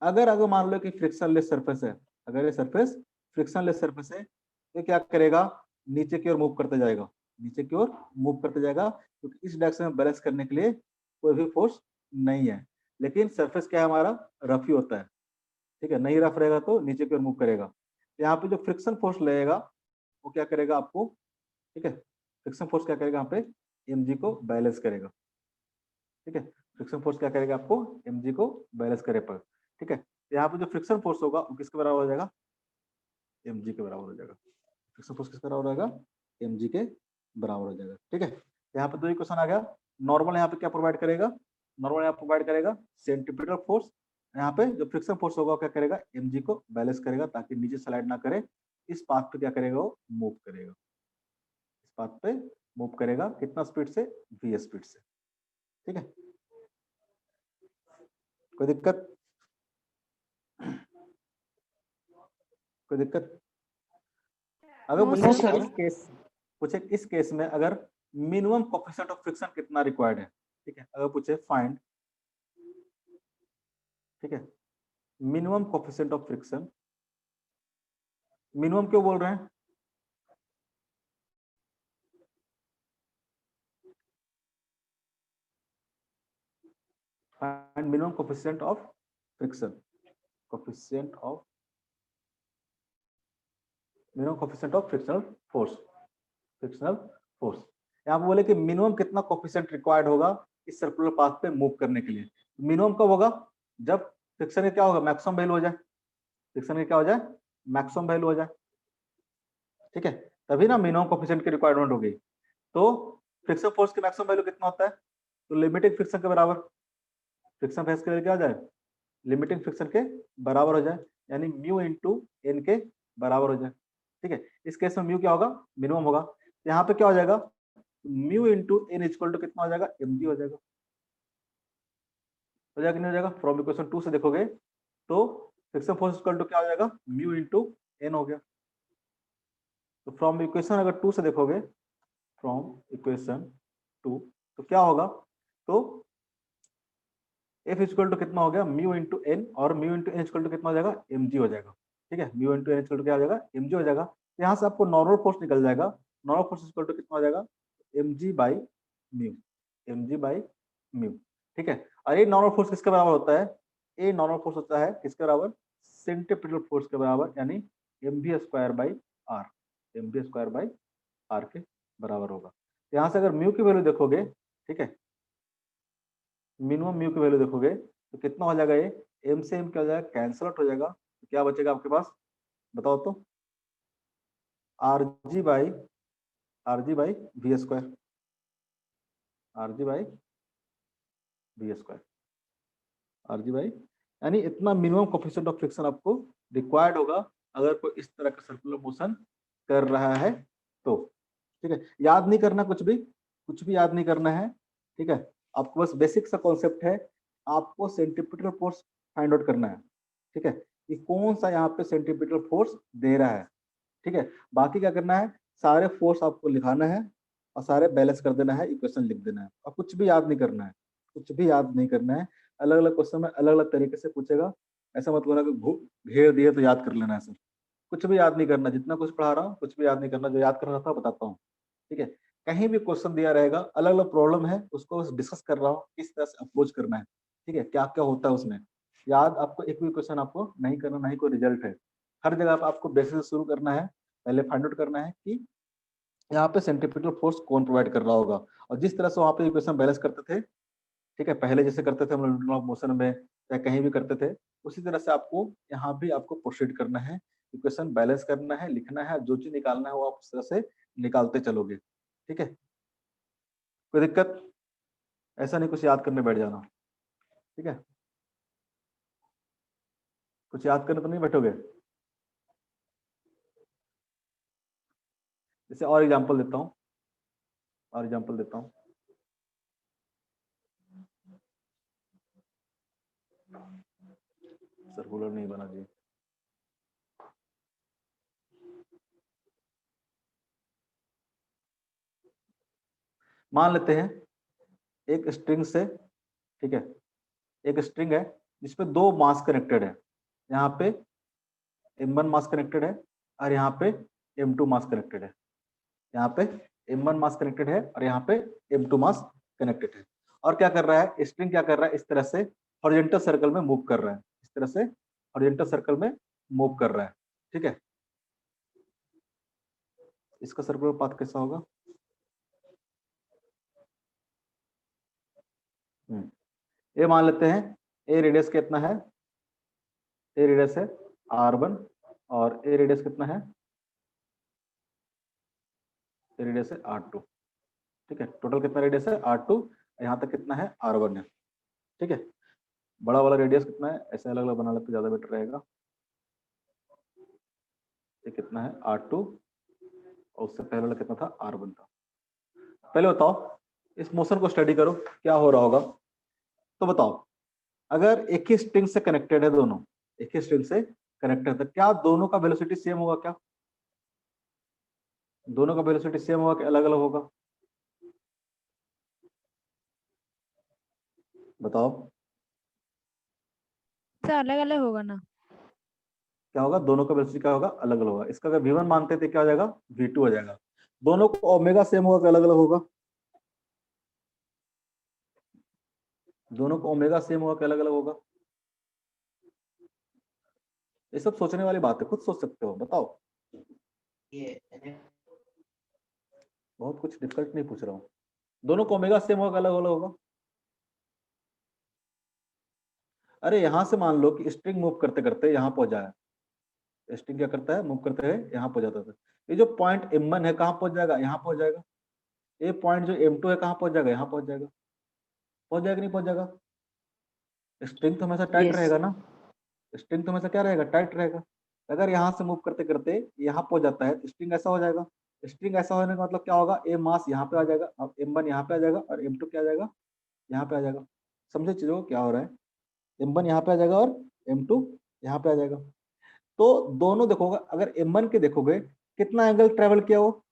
अगर अगर मान लो कि फ्रिक्शनलेस सरफेस है, अगर ये सरफेस फ्रिक्शनलेस सरफेस है, तो क्या करेगा, नीचे की ओर मूव करते जाएगा, नीचे की ओर मूव करते जाएगा, क्योंकि इस डायरेक्शन में बैलेंस करने के लिए कोई भी फोर्स नहीं है। लेकिन सरफेस क्या है हमारा, रफ ही होता है, ठीक है, नहीं रफ रहेगा तो नीचे की ओर मूव करेगा। तो यहाँ पे जो फ्रिक्शन फोर्स लगेगा वो क्या करेगा आपको, ठीक है, फ्रिक्शन फोर्स क्या करेगा यहाँ पे, mg को बैलेंस करेगा, ठीक है। फ्रिक्शन फोर्स क्या करेगा आपको, mg को बैलेंस करे पर, ठीक है। तो यहाँ पे जो फ्रिक्शन फोर्स होगा वो किसके बराबर हो जाएगा, mg के बराबर हो जाएगा। फ्रिक्शन फोर्स किसके बराबर हो जाएगा, mg के बराबर हो जाएगा, ठीक है। यहाँ पे दो इक्वेशन आ गया। नॉर्मल यहाँ पे क्या प्रोवाइड करेगा, नॉर्मल यहाँ प्रोवाइड करेगा सेंट्रीपिटल फोर्स, यहाँ पे जो फ्रिक्शन फोर्स होगा क्या करेगा, mg को बैलेंस करेगा ताकि नीचे स्लाइड ना करे, इस पाथ पे क्या करेगा, वो मूव करेगा, इस पाथ पे मूव करेगा, कितना स्पीड से, v स्पीड से, ठीक है। कोई दिक्कत, कोई दिक्कत, अगर नो पूछे सर। इस केस, पूछे इस केस में अगर मिनिमम कोएफिशिएंट ऑफ फ्रिक्शन कितना रिक्वायर्ड है, ठीक है, अगर पूछे फाइंड, ठीक है, minimum coefficient of friction, minimum क्यों बोल रहे हैं, find minimum coefficient of friction, coefficient of minimum coefficient of frictional force, frictional force. यहाँ पे बोले कि मिनिमम कितना कोफिशिएंट रिक्वायर्ड होगा इस सर्कुलर पाथ पे मूव करने के लिए। मिनिमम कब होगा? जब फ्रिक्शन का क्या होगा, मैक्सिमम वैल्यू हो जाए, फ्रिक्शन का क्या हो जाए, मैक्सिमम वैल्यू हो जाए, ठीक है, तभी ना मिनिमम कोफिशिएंट की रिक्वायरमेंट होगी। तो फ्रिक्शन फोर्स की मैक्सिमम वैल्यू कितना होता है? तो लिमिटिंग फ्रिक्शन के बराबर, फ्रिक्शन फोर्स के लिए क्या हो जाए, लिमिटिंग फ्रिक्शन के बराबर हो जाए, यानी म्यू इंटू एन के बराबर हो जाए, ठीक है। इस केस में म्यू क्या होगा, मिनिमम होगा। यहाँ पे क्या हो जाएगा, mu into N equal to कितना हो जाएगा, mg हो जाएगा, हो जाएगा कि नहीं हो जाएगा? फ्रॉम इक्वेशन 2 से देखोगे तो फ्रिक्शन फोर्स इक्वल टू क्या हो जाएगा, म्यू इंटू एन हो गया। तो फ्रॉम इक्वेशन अगर 2 से देखोगे, फ्रॉम इक्वेशन 2 तो क्या होगा, तो F इक्वल टू कितना हो गया, म्यू इंटू एन, और mu into N equal to कितना हो जाएगा, mg हो जाएगा, ठीक है। Mu into N equal to क्या हो जाएगा, mg हो जाएगा। तो यहाँ से आपको नॉर्मल फोर्स निकल जाएगा, नॉर्मल फोर्स इक्वल टू कितना हो जाएगा, mg by mu, mg by mu, ठीक है। और ये नॉर्मल फोर्स किसके बराबर होता है, ये नॉर्मल फोर्स होता है किसके बराबर, सेंट्रीपिटल फोर्स के बराबर, यानी mv square by R, mv square by are के बराबर होगा। यहाँ से अगर म्यू की वैल्यू देखोगे, ठीक है, मिनिमम म्यू की वैल्यू देखोगे तो कितना हो जाएगा, ये एम से एम क्या हो जाएगा, कैंसल आउट हो जाएगा, तो क्या बचेगा आपके पास, बताओ तो, R G by V square, R G by V square, R G by, यानी इतना मिनिमम कोफिशिएंट ऑफ फ्रिक्शन आपको रिक्वायर्ड होगा अगर कोई इस तरह का सर्कुलर मोशन कर रहा है तो, ठीक है। याद नहीं करना कुछ भी याद नहीं करना है, ठीक है। आपको बस बेसिक सा कॉन्सेप्ट है, आपको सेंट्रीपिटल फोर्स फाइंड आउट करना है, ठीक है, कि कौन सा यहाँ पे सेंट्रीपिटल फोर्स दे रहा है, ठीक है। बाकी क्या करना है, सारे फोर्स आपको लिखाना है और सारे बैलेंस कर देना है, इक्वेशन लिख देना है, और कुछ भी याद नहीं करना है, कुछ भी याद नहीं करना है। अलग अलग क्वेश्चन में अलग अलग तरीके से पूछेगा, ऐसा मत बोलना कि घेर दिए तो याद कर लेना है सर, कुछ भी याद नहीं करना। जितना कुछ पढ़ा रहा हूँ कुछ भी याद नहीं करना, जो याद करना था बताता हूँ, ठीक है। कहीं भी क्वेश्चन दिया रहेगा, अलग अलग प्रॉब्लम है, उसको बस डिस्कस कर रहा हूँ किस तरह से अप्रोच करना है, ठीक है, क्या क्या होता है उसमें। याद आपको एक भी क्वेश्चन आपको नहीं करना, नहीं कोई रिजल्ट है। हर जगह पे आपको बेसिक से शुरू करना है, पहले फाइंड आउट करना है कि यहाँ पे सेंट्रीपिटल फोर्स कौन प्रोवाइड कर रहा होगा, और जिस तरह से वहाँ पे इक्वेशन बैलेंस करते थे, ठीक है, पहले जैसे करते थे हम लोग मोशन में या कहीं भी करते थे, उसी तरह से आपको यहाँ भी आपको प्रोसीड करना है, इक्वेशन बैलेंस करना है, लिखना है, जो चीज निकालना है वो आप उस तरह से निकालते चलोगे, ठीक है। कोई दिक्कत, ऐसा नहीं कुछ याद करने बैठ जाना, ठीक है, कुछ याद करने तो नहीं बैठोगे। जैसे और एग्जांपल देता हूँ, और एग्जांपल देता हूँ, सर्कुलर नहीं बना जी, मान लेते हैं एक स्ट्रिंग से, ठीक है, एक स्ट्रिंग है जिसपे दो मास कनेक्टेड है, यहाँ पे m1 मास कनेक्टेड है और यहाँ पे m2 मास कनेक्टेड है, यहाँ पे m1 मास कनेक्टेड है और यहाँ पे m2 मास कनेक्टेड है। और क्या कर रहा है, स्ट्रिंग क्या कर रहा है, इस तरह से हॉरिजॉन्टल सर्कल में मूव कर रहा है, इस तरह से हॉरिजॉन्टल सर्कल में मूव कर रहा है, ठीक है। इसका सर्कुलर पाथ कैसा होगा, ये मान लेते हैं ए रेडियस कितना है, ए रेडियस है r1 और ए रेडियस कितना है, ए रेडियस है r2, ठीक है। टोटल कितना रेडियस है r2, यहाँ तक कितना है r1 है, ठीक है। बड़ा वाला रेडियस कितना है, ऐसे अलग अलग बना लेते ज्यादा बेटर रहेगा। ये कितना है r2 और उससे पहले वाला कितना था, r1 था। पहले बताओ इस मोशन को स्टडी करो क्या हो रहा होगा। तो बताओ अगर एक ही स्ट्रिंग से कनेक्टेड है, दोनों एक ही स्ट्रिंग से कनेक्टेड है, तो क्या दोनों का वेलोसिटी सेम होगा, क्या दोनों का वेलोसिटी सेम होगा कि अलग अलग होगा, बताओ। सर अलग अलग होगा ना। क्या होगा, दोनों का वेलोसिटी क्या होगा, अलग अलग होगा। इसका अगर v1 मानते थे क्या हो जाएगा, v2 हो जाएगा। दोनों को ओमेगा सेम होगा कि अलग अलग होगा, दोनों को ओमेगा सेम होगा कि अलग अलग होगा, ये सब सोचने वाली बात है, खुद सोच सकते हो, बताओ। बहुत कुछ डिफिकल्ट नहीं पूछ रहा हूँ। दोनों को ओमेगा सेम होगा, अलग अलग होगा? अरे यहाँ से मान लो कि स्ट्रिंग मूव करते करते यहाँ पहुंच जाए, स्ट्रिंग क्या करता है, मूव करते हुए यहाँ पहुंच जाता था। ये जो पॉइंट M1 है कहाँ पहुंच जाएगा, यहाँ पहुंच जाएगा। ये पॉइंट जो M2 है कहाँ पहुंच जाएगा, यहाँ पहुंच जाएगा। पहुंच जाएगा नहीं पहुंच जाएगा? स्ट्रिंग तो हमेशा टाइट Yes. रहेगा ना, स्ट्रिंग तो हमेशा क्या रहेगा, टाइट रहेगा। अगर यहाँ से मूव करते करते यहाँ पहुंच जाता है तो स्ट्रिंग ऐसा हो जाएगा। स्ट्रिंग ऐसा होने का मतलब क्या होगा, ए मास यहाँ पे आ जाएगा, अब M1 यहाँ पे आ जाएगा और M2 क्या आ जाएगा, यहाँ पे आ जाएगा। समझे चीजों को क्या हो रहा है? M1 यहाँ पे आ जाएगा और M2 यहाँ पे आ जाएगा। तो दोनों देखोगे, अगर M1 के देखोगे कितना एंगल ट्रेवल किया, वो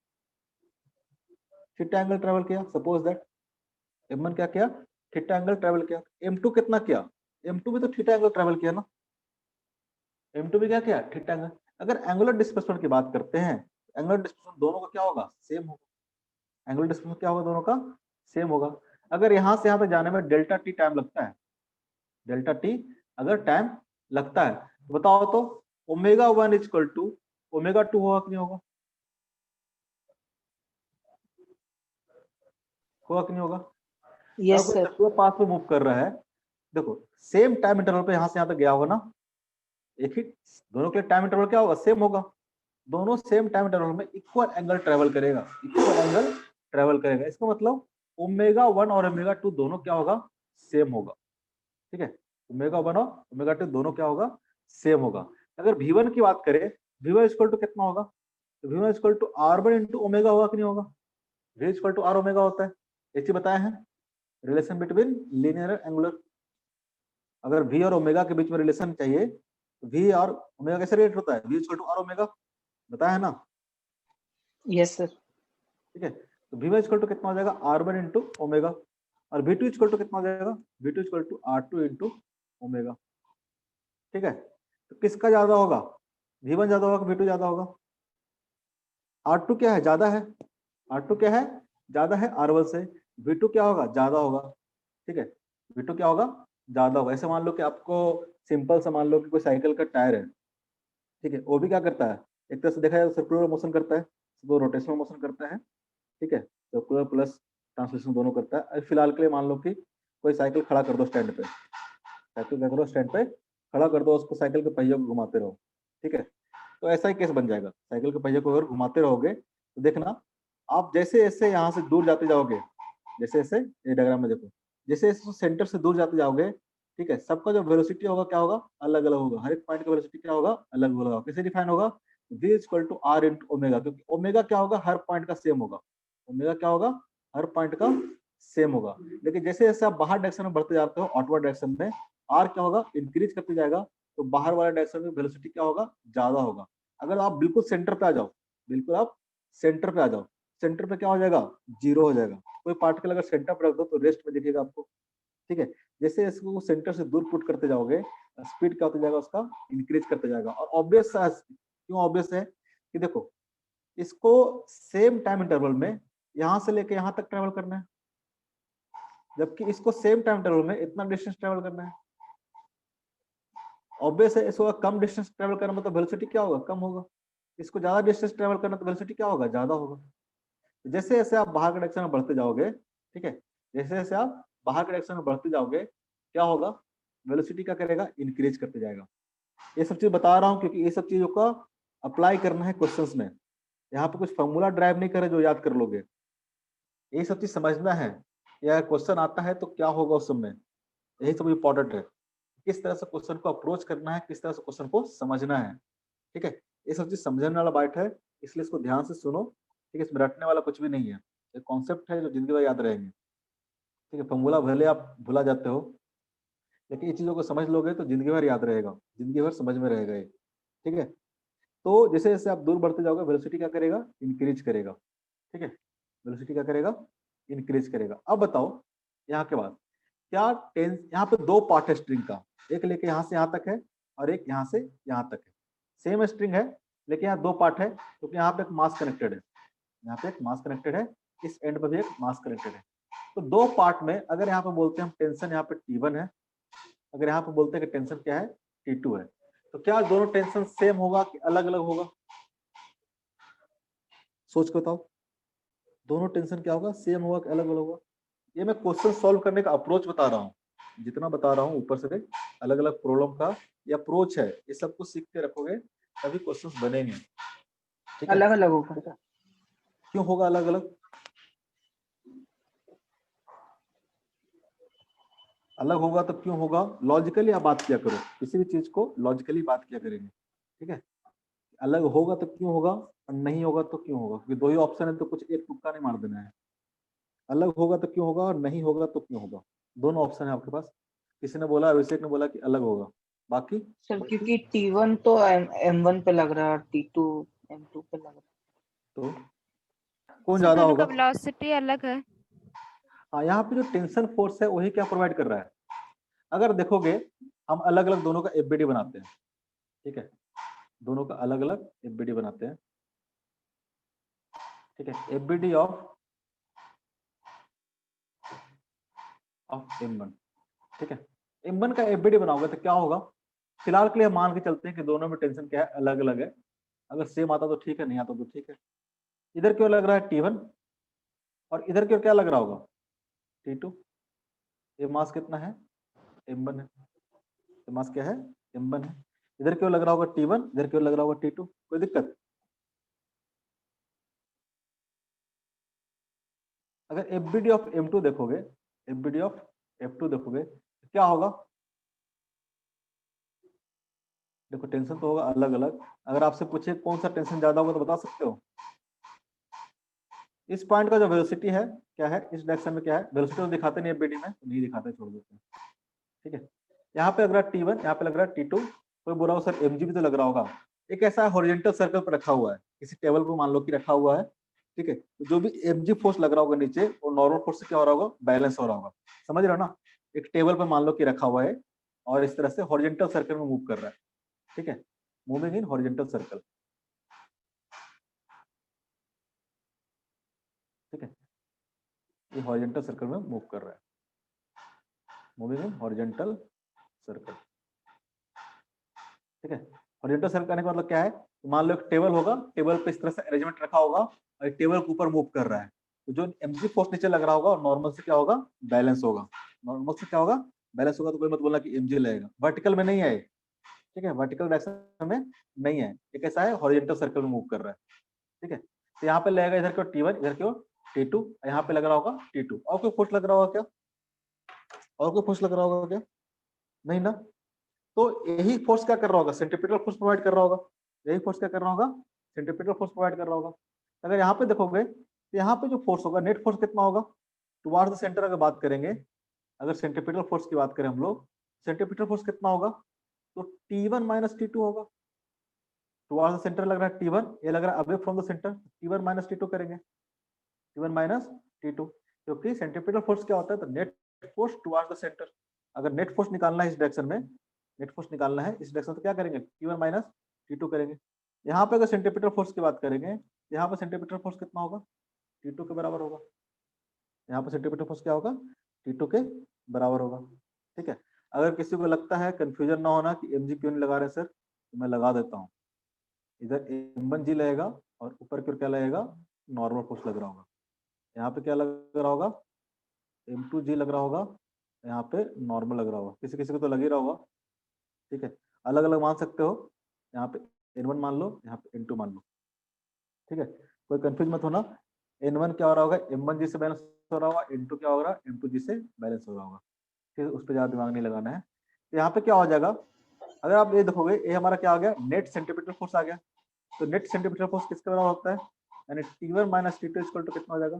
थीटा एंगल ट्रेवल किया। सपोज दैट M1 क्या किया, थीटा एंगल ट्रेवल किया। M2 कितना किया, M2 भी तो थीटा एंगल ट्रेवल किया ना, M2 भी क्या किया, थीटा एंगल। अगर एंगुलर डिस्प्लेसमेंट की बात करते हैं, एंगुलर डिस्प्लेसमेंट दोनों का क्या होगा, सेम होगा। एंगुलर डिस्प्लेसमेंट क्या होगा, दोनों का सेम होगा। अगर यहाँ से यहाँ तक जाने में डेल्टा टी टाइम लगता है, डेल्टा टी अगर टाइम लगता है, तो बताओ तो ओमेगा 1 इक्वल टू ओमेगा 2 होगा कि नहीं होगा, होगा कि नहीं होगा? Yes, अगर कोई sir. सर्कुलर पाथ पे मूव कर रहा है, देखो सेम टाइम इंटरवल पे यहाँ से यहाँ तक गया होगा ना, एक ही, दोनों के टाइम इंटरवल क्या होगा, सेम होगा। दोनों सेम टाइम इंटरवल में इक्वल एंगल ट्रेवल करेगा, इक्वल एंगल ट्रेवल करेगा। इसका मतलब ओमेगा 1 और ओमेगा 2 दोनों क्या होगा, सेम होगा। ठीक है, ओमेगा 1 और ओमेगा 2 दोनों क्या होगा, सेम होगा। अगर V1 की बात करें, V1 इक्वल टू कितना होगा, तो V1 equal to R1 into omega होगा कि नहीं होगा? V equal to R omega होता है, ये चीज बताया है, रिलेशन बिटवीन लीनियर एंगुलर। अगर V और ओमेगा के बीच में रिलेशन चाहिए तो V और ओमेगा कैसे रिलेट होता है, V equal to R omega, बताया है ना? Yes, sir. ठीक है, तो V1 इक्वल टू कितना हो जाएगा, R1 इंटू ओमेगा, और V2 इक्वल टू कितना हो जाएगा, V2 equal to R2 into omega. ठीक है, तो किसका ज्यादा होगा, V1 ज्यादा होगा कि V2 ज्यादा होगा? R2 क्या है, ज्यादा है, R2 क्या है, ज्यादा है R1 से। V2 क्या होगा, ज्यादा होगा। ठीक है, V2 क्या होगा, ज्यादा होगा। ऐसे मान लो कि आपको सिंपल सा मान लो कि कोई साइकिल का टायर है, ठीक है, वो भी क्या करता है, एक तरह से देखा जाए सर्कुलर मोशन करता है, वो रोटेशनल मोशन करता है। ठीक है, सर्कुलर प्लस ट्रांसलेशन दोनों करता है। अभी फिलहाल के लिए मान लो कि कोई साइकिल खड़ा कर दो स्टैंड पे, साइकिल क्या करो, स्टैंड पे खड़ा कर दो, उसको साइकिल के पहिए को घुमाते रहो। ठीक है, तो ऐसा ही केस बन जाएगा, साइकिल के पहिए को अगर घुमाते रहोगे तो देखना, आप जैसे जैसे यहाँ से दूर जाते जाओगे, जैसे जैसे ये डायग्राम में देखो, जैसे जैसे सेंटर से दूर जाते जाओगे, ठीक है, सबका जो वेलोसिटी होगा क्या होगा, अलग अलग होगा। हर एक पॉइंट का वेलोसिटी क्या होगा, अलग अलग होगा। कैसे डिफाइन होगा, v equal to r into omega, क्योंकि ओमेगा क्या होगा, हर पॉइंट का सेम होगा। ओमेगा क्या होगा, हर पॉइंट का सेम होगा। लेकिन जैसे जैसे आप बाहर डायरेक्शन में बढ़ते जाते हो, आउटवर्ड डायरेक्शन में, r क्या होगा, इंक्रीज करते जाएगा, तो बाहर वाले डायरेक्शन में वेलोसिटी क्या होगा, ज्यादा होगा। अगर आप बिल्कुल सेंटर पे आ जाओ, बिल्कुल आप सेंटर पे आ जाओ, सेंटर पे क्या हो जाएगा, जीरो हो जाएगा। कोई पार्टिकल अगर सेंटर पर रख दो तो रेस्ट में दिखेगा आपको। ठीक है, जैसे इसको सेंटर से दूर पुट करते जाओगे, स्पीड क्या होता जाएगा, उसका इंक्रीज करते जाएगा। और ऑब्वियस, क्यों ऑब्वियस है कि देखो, इसको सेम टाइम इंटरवल में यहाँ से लेके यहाँ तक ट्रेवल करना है, जबकि इसको सेम टाइम इंटरवल में इतना डिस्टेंस ट्रेवल करना है। ऑब्वियस है, इसको कम डिस्टेंस ट्रेवल करना मतलब वेलोसिटी क्या होगा, कम होगा। इसको ज्यादा डिस्टेंस ट्रेवल करना तो वेलोसिटी क्या होगा, ज्यादा होगा। जैसे जैसे आप बाहर के डायरेक्शन में बढ़ते जाओगे, ठीक है, जैसे जैसे आप बाहर के डायरेक्शन में बढ़ते जाओगे, क्या होगा, वेलोसिटी क्या करेगा, इंक्रीज करते जाएगा। ये सब चीज बता रहा हूँ क्योंकि ये सब चीजों का अप्लाई करना है क्वेश्चंस में। यहाँ पे कुछ फॉर्मूला ड्राइव नहीं करे जो याद कर लोगे, ये सब चीज समझना है। या क्वेश्चन आता है तो क्या होगा उस समय, यही सब इंपॉर्टेंट है। किस तरह से क्वेश्चन को अप्रोच करना है, किस तरह से क्वेश्चन को समझना है। ठीक है, ये सब चीज समझने वाला बात है, इसलिए इसको ध्यान से सुनो। ठीक है, इसमें रटने वाला कुछ भी नहीं है, ये कॉन्सेप्ट है जो जिंदगी भर याद रहेंगे। ठीक है, फॉर्मूला भले आप भुला जाते हो, लेकिन ये चीजों को समझ लोगे तो जिंदगी भर याद रहेगा, जिंदगी भर समझ में रहेगा ये। ठीक है, तो जैसे जैसे आप दूर बढ़ते जाओगे, वेलोसिटी क्या करेगा, इंक्रीज करेगा। ठीक है, वेलोसिटी क्या करेगा, इंक्रीज करेगा। अब बताओ यहाँ के बाद क्या टेंस, यहाँ पे दो पार्ट है स्ट्रिंग का, एक लेके यहाँ से यहाँ तक है और एक यहाँ से यहाँ तक है। सेम स्ट्रिंग है लेकिन यहाँ दो पार्ट है, क्योंकि यहाँ पे एक मास कनेक्टेड है, यहाँ पे एक मास कनेक्टेड है, इस एंड पे भी एक मास कनेक्टेड है। तो दो पार्ट में अगर यहाँ पे बोलते हैं हम टेंशन यहाँ पे T1 है, अगर यहाँ पे बोलते हैं कि टेंशन क्या है, T2 है, तो क्या दोनों टेंशन सेम होगा कि अलग अलग होगा? सोच के बताओ, दोनों टेंशन क्या होगा, सेम होगा कि अलग अलग होगा? ये मैं क्वेश्चन सॉल्व करने का अप्रोच बता रहा हूँ, जितना बता रहा हूँ ऊपर से अलग अलग प्रॉब्लम का ये अप्रोच है, ये सब कुछ सीख के रखोगे तभी क्वेश्चंस बनेंगे। ठीक है, अलग अलग होगा। क्यों होगा अलग अलग? अलग होगा तो क्यों होगा? लॉजिकली आप बात किया करो, किसी भी चीज को लॉजिकली बात किया करेंगे। ठीक है, अलग होगा तो क्यों होगा और नहीं होगा तो क्यों होगा, क्योंकि दो ही ऑप्शन है तो कुछ एक तुक्का नहीं मार देना है। अलग होगा तो क्यों होगा और नहीं होगा तो क्यों होगा, दोनों ऑप्शन है आपके पास। किसी ने बोला, अभिषेक ने बोला कि अलग होगा, बाकी सर क्योंकि T1 तो M1 पे लग रहा है और T2 M2 पे लग रहा है, तो कौन सर ज्यादा दोनों का होगा? वेलोसिटी अलग है। हाँ, यहाँ पे जो टेंशन फोर्स है वही क्या प्रोवाइड कर रहा है। अगर देखोगे हम अलग अलग दोनों का एफबीडी बनाते हैं, ठीक है, दोनों का अलग अलग एफबीडी बनाते हैं। ठीक है, एफबीडी ऑफ M1। ठीक है, M1 का एफबीडी बनाओगे तो क्या होगा? फिलहाल के लिए मान के चलते हैं कि दोनों में टेंशन क्या है, अलग अलग है। अगर सेम आता तो ठीक है, नहीं आता तो ठीक है। इधर क्यों लग रहा है T1 और इधर क्यों क्या लग रहा होगा T2? ये मास कितना है? M1 है। ये मास क्या है? M1 है। इधर क्यों लग रहा होगा T1, इधर क्यों लग रहा होगा T2? कोई दिक्कत? अगर एफबीडी ऑफ M2 देखोगे, एफबीडी ऑफ F2 देखोगे तो क्या होगा? देखो टेंशन तो होगा अलग अलग। अगर आपसे पूछे कौन सा टेंशन ज्यादा होगा तो बता सकते हो? इस पॉइंट का जो वेलोसिटी है क्या है, इस डायरेक्शन में क्या है, वेलोसिटी तो दिखाते नहीं एफबीडी में, तो नहीं दिखाते, छोड़ देते हैं। ठीक है, यहाँ पे लग रहा है T1, यहाँ पे लग रहा है T2। कोई बोला हो सर mg भी तो लग रहा होगा। एक ऐसा हॉरिजॉन्टल सर्कल पर रखा हुआ है, किसी टेबल को मान लो कि रखा हुआ है। ठीक है, तो जो भी mg फोर्स लग रहा होगा नीचे, वो नॉर्मल फोर्स से क्या हो रहा होगा, बैलेंस हो रहा होगा। समझ रहे हो ना? एक टेबल पर मान लो कि रखा हुआ है और इस तरह से हॉरिजॉन्टल सर्कल में मूव कर रहा है। ठीक है, मूविंग इन हॉरिजॉन्टल सर्कल। ठीक है, ये हॉरिजॉन्टल सर्कल में मूव कर रहा है, मूविंग इन हॉरिजॉन्टल सर्कल। ठीक है, हॉरिजॉन्टल सर्कल करने का मतलब क्या है? तो मान लो एक टेबल होगा, टेबल पे इस तरह से अरेंजमेंट रखा होगा और टेबल के ऊपर मूव कर रहा है, तो जो mg फोर्स नीचे लग रहा होगा और नॉर्मल से क्या होगा, बैलेंस होगा। नॉर्मल से क्या होगा, बैलेंस होगा। तो कोई मत बोलना कि mg लगेगा, वर्टिकल में नहीं है। ठीक है, वर्टिकल डायरेक्शन में नहीं है, ये कैसा है, हॉरिजॉन्टल सर्कल में मूव कर रहा है। ठीक है, तो यहाँ पे लगेगा इधर क्यों T1, इधर क्यों T2, यहाँ पे लग रहा होगा T2। और कोई फोर्स लग रहा होगा क्या? और कोई फोर्स लग रहा होगा क्या? नहीं ना। तो यही फोर्स क्या कर रहा होगा, सेंट्रीपिटल फोर्स प्रोवाइड कर रहा होगा। यही फोर्स क्या कर रहा होगा, सेंट्रीपिटल फोर्स प्रोवाइड कर रहा होगा। अगर यहाँ पे देखोगे तो यहाँ पे जो फोर्स होगा, नेट फोर्स कितना होगा टुवार्ड्स द सेंटर? अगर बात करेंगे, अगर सेंट्रीपिटल फोर्स की बात करें हम लोग, सेंट्रीपिटल फोर्स कितना होगा? तो T1 माइनस T2 होगा। टुवार्ड्स द सेंटर लग रहा है T1, ये लग रहा है away from the centre, T1 minus T2 करेंगे, T1 माइनस T2, क्योंकि सेंट्रीपिटल फोर्स क्या होता है, तो net force towards the centre. अगर नेट फोर्स निकालना है इस डायरेक्शन में, नेट फोर्स निकालना है इस डायरेक्शन, तो क्या करेंगे, T1 माइनस T2 करेंगे। यहाँ पे अगर सेंट्रीपिटल फोर्स की बात करेंगे, यहाँ पे सेंट्रीपिटल फोर्स कितना होगा, T2 के बराबर होगा। यहाँ पे सेंट्रीपिटल फोर्स क्या होगा, T2 के बराबर होगा। ठीक है, अगर किसी को लगता है, कंफ्यूजन ना होना कि mg क्यों नहीं लगा रहे सर, तो मैं लगा देता हूँ। इधर m1g लगेगा और ऊपर क्यों क्या लगेगा, नॉर्मल फोर्स लग रहा होगा। यहाँ पे क्या लग रहा होगा, M2g लग रहा होगा, यहाँ पे नॉर्मल लग रहा होगा। किसी किसी को तो लग ही रहा होगा। ठीक है, अलग अलग मान सकते हो, यहाँ पे N1 मान लो, यहाँ पे N2 मान लो। ठीक है, कोई कंफ्यूज मत होना। N1 क्या हो रहा होगा, M1g से बैलेंस हो रहा होगा, N2 क्या हो रहा है, M2g से बैलेंस हो रहा होगा। ठीक है, उस पर ज्यादा दिमाग नहीं लगाना है। तो यहाँ पे क्या हो जाएगा, अगर आप ये देखोगे, ये हमारा क्या आ गया, नेट सेंट्रीपिटल फोर्स आ गया। तो नेट सेंट्रीपिटल फोर्स किसके बराबर होता है, यानी T1 minus T2 equal to कितना हो जाएगा,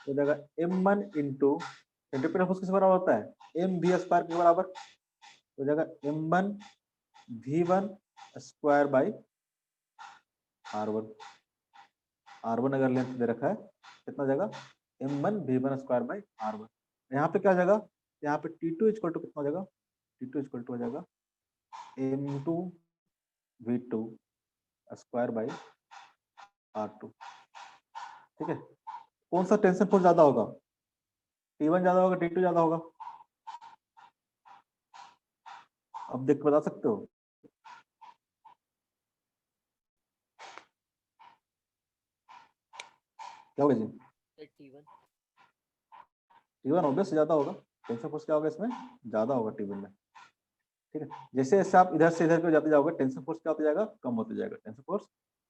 हो जाएगा M1 इंटू सेंट्रीपिटल फोर्स किस बराबर होता है, mv स्क्वायर के बराबर हो जाएगा, M1 v1 square by r1। r1 अगर लेंथ दे रखा है कितना हो जाएगा, M1 v1 square by r1। यहाँ पे क्या हो जाएगा, यहाँ पे T2 इक्वल टू कितना हो जाएगा, T2 इक्वल टू हो जाएगा M2 v2 square by r2। ठीक है, कौन सा टेंशन फोर्स ज्यादा होगा, T1 ज्यादा होगा, T2 ज्यादा होगा? अब देख के बता सकते हो, क्या होगा जी? T1 T1 ऑब्वियस ज्यादा होगा, टेंशन फोर्स क्या होगा इसमें, ज्यादा होगा T1 में। ठीक है, जैसे जैसे आप इधर से इधर को जाते जाओगे टेंशन फोर्स क्या होता जाएगा, कम होता जाएगा, टेंशन फोर्स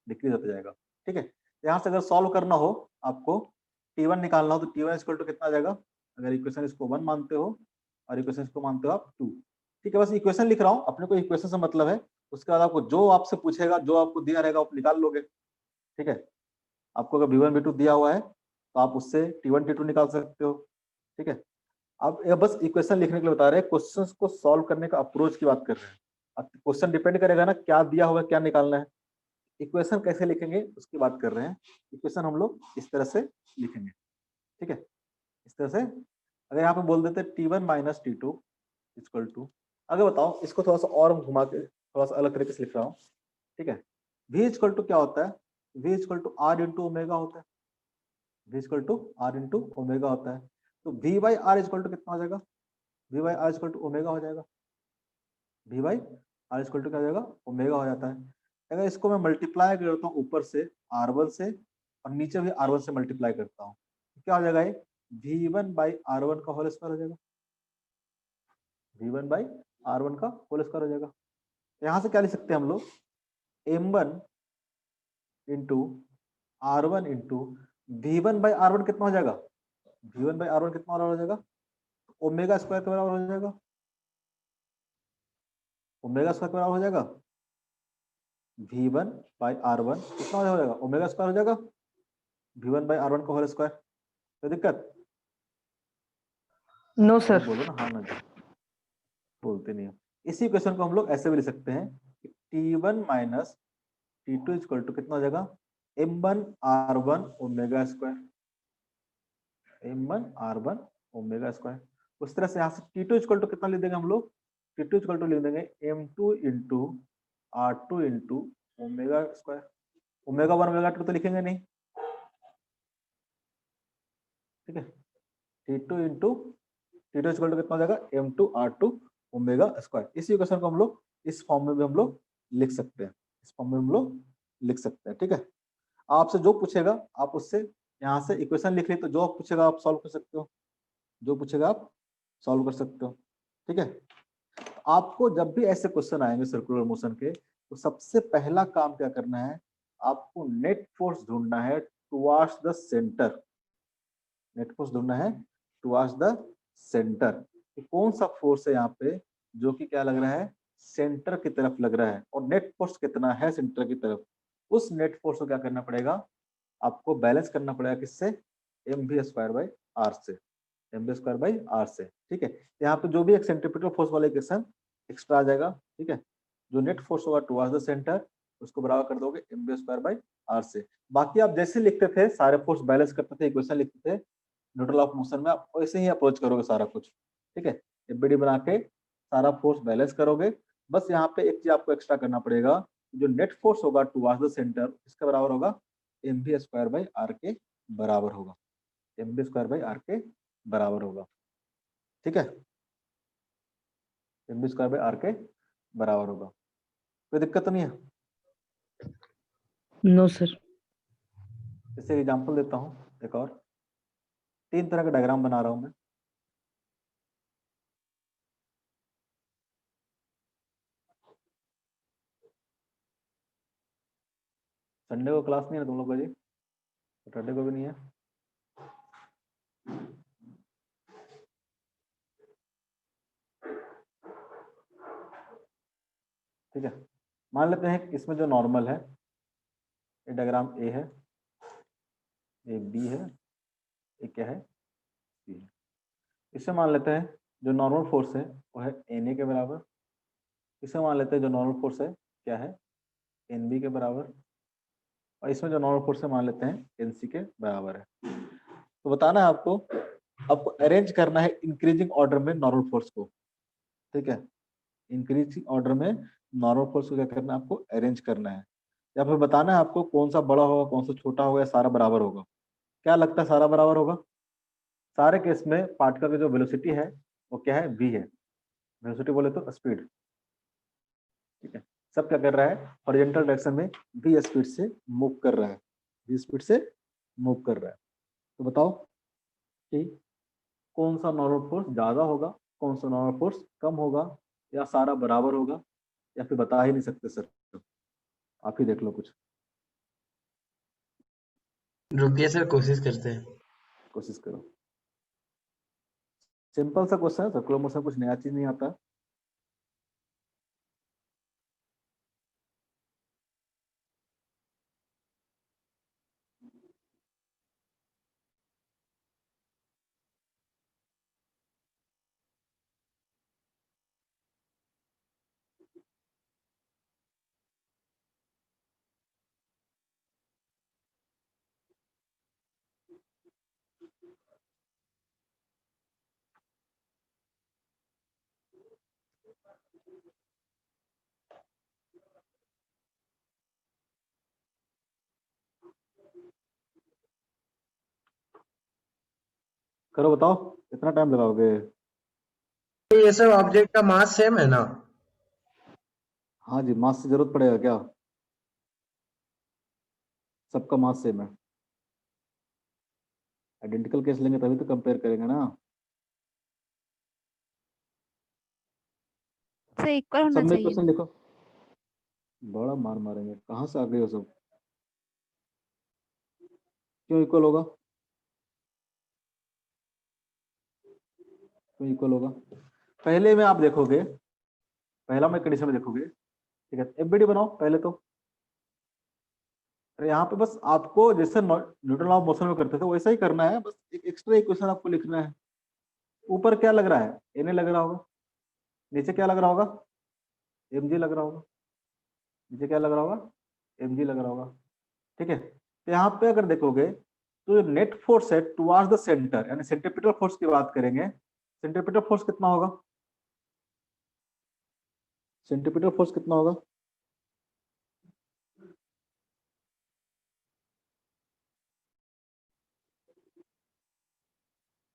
डिक्रीज होता जाएगा। ठीक है, यहाँ से अगर सॉल्व करना हो आपको, T1 निकालना हो तो T1 इक्वल टू कितना आ जाएगा, अगर इक्वेशन इसको 1 मानते हो और इक्वेशन इसको मानते हो आप 2। ठीक है, बस इक्वेशन लिख रहा हूँ, अपने को इक्वेशन से मतलब है, उसके बाद आपको जो आपसे पूछेगा, जो आपको दिया रहेगा आप निकाल लोगे। ठीक है, आपको अगर V1 V2 दिया हुआ है तो आप उससे T1 T2 निकाल सकते हो। ठीक है, अब ये बस इक्वेशन लिखने के लिए बता रहे हैं, क्वेश्चंस को सॉल्व करने का अप्रोच की बात कर रहे हैं। अब क्वेश्चन डिपेंड करेगा ना क्या दिया होगा क्या निकालना है, इक्वेशन कैसे लिखेंगे उसकी बात कर रहे हैं। इक्वेशन हम लोग इस तरह से लिखेंगे। ठीक है, इस तरह से अगर यहाँ पे बोल देते T1 minus T2 equal to, अगर बताओ इसको थोड़ा सा और घुमा के थोड़ा सा अलग तरीके से लिख रहा हूँ। ठीक है, V इक्वल टू क्या होता है, V equal to R into omega होता है, V equal to R into omega होता है। तो V by R equal to कितना हो जाएगा, V by R equal to omega हो जाएगा, V by R equal to क्या हो जाएगा, ओमेगा हो जाता है। अगर इसको मैं मल्टीप्लाई करता हूँ ऊपर से R1 से और नीचे भी R1 से मल्टीप्लाई करता हूँ, क्या हो जाएगा ये, V1 बाई R1 का होल स्क्वायर हो जाएगा, V1 बाई R1 का होल स्क्वायर हो जाएगा। यहाँ से क्या लिख सकते हैं हम लोग, M1 into R1 into V1 by R1 कितना हो जाएगा, V1 बाई R1 कितना हो जाएगा, ओमेगा स्क्वायर के बराबर हो जाएगा, ओमेगा स्क्वायर के बराबर हो जाएगा। V1 बाई R1 कितना हो जाएगा, ओमेगा स्क्वायर हो जाएगा, V1 बाई R1 का होल स्क्वायर। कोई दिक्कत? नो अरे सर। बोलो ना हाँ ना जी, बोलते नहीं हो। इसी क्वेश्चन को हम लोग ऐसे भी लिख सकते हैं कि T1 minus T2 equal to कितना हो जाएगा, M1 R1 omega square, M1 R1 omega square. उस तरह से यहाँ से T2 इक्वल टू कितना लिख देंगे हम लोग, T2 इक्वल टू लिख देंगे M2 into R2 into omega square. Omega 1 omega 2 तो लिखेंगे नहीं। ठीक है, T2 into T2 equal to कितना हो जाएगा, M2 R2 ओमेगा स्क्वायर। इसी इक्वेशन को हम लोग इस फॉर्म में भी हम लोग लिख सकते हैं, इस फॉर्म में हम लोग लिख सकते हैं। ठीक है, आपसे जो पूछेगा आप उससे यहाँ से इक्वेशन लिख ली तो जो आप पूछेगा आप सॉल्व कर सकते हो, जो पूछेगा आप सॉल्व कर सकते हो। ठीक है, आपको जब भी ऐसे क्वेश्चन आएंगे सर्कुलर मोशन के तो सबसे पहला काम क्या करना है, आपको नेट फोर्स ढूंढना है towards the centre, net force ढूंढना है टुवर्ड्स द सेंटर। कौन सा फोर्स है यहाँ पे जो कि क्या लग रहा है, सेंटर की तरफ लग रहा है, और नेट फोर्स कितना है सेंटर की तरफ, उस नेट फोर्स को क्या करना पड़ेगा, आपको बैलेंस करना पड़ेगा किससे, mv स्क्वायर बाई आर से, mv स्क्वायर बाई आर से। ठीक है, यहाँ पे जो भी एक सेंट्रीपिटल फोर्स वाला इक्वेशन एक्स्ट्रा आ जाएगा। ठीक है, जो नेट फोर्स होगा टुवर्ड्स द सेंटर उसको बराबर कर दोगे mv स्क्वायर बाई आर से। बाकी आप जैसे लिखते थे सारे फोर्स बैलेंस करते थे, इक्वेशन लिखते थे न्यूट्रल ऑफ मोशन में, आप वैसे ही अप्रोच करोगे सारा कुछ। ठीक है, एफबीडी बना के सारा फोर्स बैलेंस करोगे। बस यहाँ पे एक चीज आपको एक्स्ट्रा करना पड़ेगा, जो नेट फोर्स होगा टुवर्ड्स द सेंटर इसका बराबर होगा mv स्क्वायर बाई आर के बराबर होगा, mv स्क्वायर बाई आर के बराबर होगा। ठीक है, mv स्क्वायर बाई आर के बराबर होगा। कोई दिक्कत तो नहीं है? No sir. इससे एग्जांपल देता हूँ एक और, 3 तरह का डायग्राम बना रहा हूँ मैं। संडे को क्लास नहीं है तुम लोग का जी, सैटरडे को भी नहीं है। ठीक है, मान लेते हैं इसमें जो नॉर्मल है, ये डायग्राम ए है, ये बी है, ये क्या है, सी है। इसे मान लेते हैं जो नॉर्मल फोर्स है वो है एन ए के बराबर, इसे मान लेते हैं जो नॉर्मल फोर्स है क्या है, एन बी के बराबर, और इसमें जो नॉर्मल फोर्स है मान लेते हैं एन सी के बराबर है। तो बताना है आपको, आपको अरेंज करना है इंक्रीजिंग ऑर्डर में नॉर्मल फोर्स को। ठीक है, इंक्रीजिंग ऑर्डर में नॉर्मल फोर्स को क्या करना है, आपको अरेंज करना है, या फिर बताना है आपको कौन सा बड़ा होगा कौन सा छोटा होगा, या सारा बराबर होगा। क्या लगता है सारा बराबर होगा? सारे केस में पार्टिकल की जो वेलोसिटी है वो क्या है, v है, वेलोसिटी बोले तो स्पीड। ठीक है, सब क्या कर रहा है, हॉरिजॉन्टल डायरेक्शन में v स्पीड से मूव कर रहा है, v स्पीड से मूव कर रहा है। तो बताओ कि कौन सा नॉर्मल फोर्स ज्यादा होगा, कौन सा नॉर्मल फोर्स कम होगा, या सारा बराबर होगा, या फिर बता ही नहीं सकते सर? आप ही देख लो कुछ, रुकिए सर, कोशिश करते हैं। कोशिश करो। सिंपल सा क्वेश्चन है, सर्कुलर मोशन कुछ नया चीज नहीं आता। करो, बताओ कितना टाइम लगाओगे? तो ये सब ऑब्जेक्ट का मास सेम है ना? हाँ जी, मास से जरूरत पड़ेगा क्या? सबका मास सेम है। आइडेंटिकल केस लेंगे तभी तो कंपेयर करेंगे ना। सर इक्वल होना सब में चाहिए। क्वेश्चन लिखो। बड़ा मार मारेंगे, कहाँ से आ गए हो सब? क्यों इक्वल होगा? क्यों इक्वल होगा? पहले में आप देखोगे, पहला में कंडीशन में देखोगे, ठीक है, एफबीडी बनाओ पहले तो। अरे यहाँ पे बस आपको जैसे न्यूटन लॉ ऑफ मोशन में करते थे वैसा ही करना है, बस एक एक्स्ट्रा इक्वेशन आपको लिखना है। ऊपर क्या लग रहा है? एन लग रहा होगा। नीचे क्या लग रहा होगा? एम लग रहा होगा। नीचे क्या लग रहा होगा? एम लग रहा होगा। ठीक है, तो यहाँ पे अगर देखोगे तो जो नेट फोर्स है टुवार्ड्स द सेंटर, यानी सेंट्रीपिटल फोर्स की बात करेंगे, सेंट्रीपिटल फोर्स कितना होगा? सेंट्रीपिटल फोर्स कितना होगा?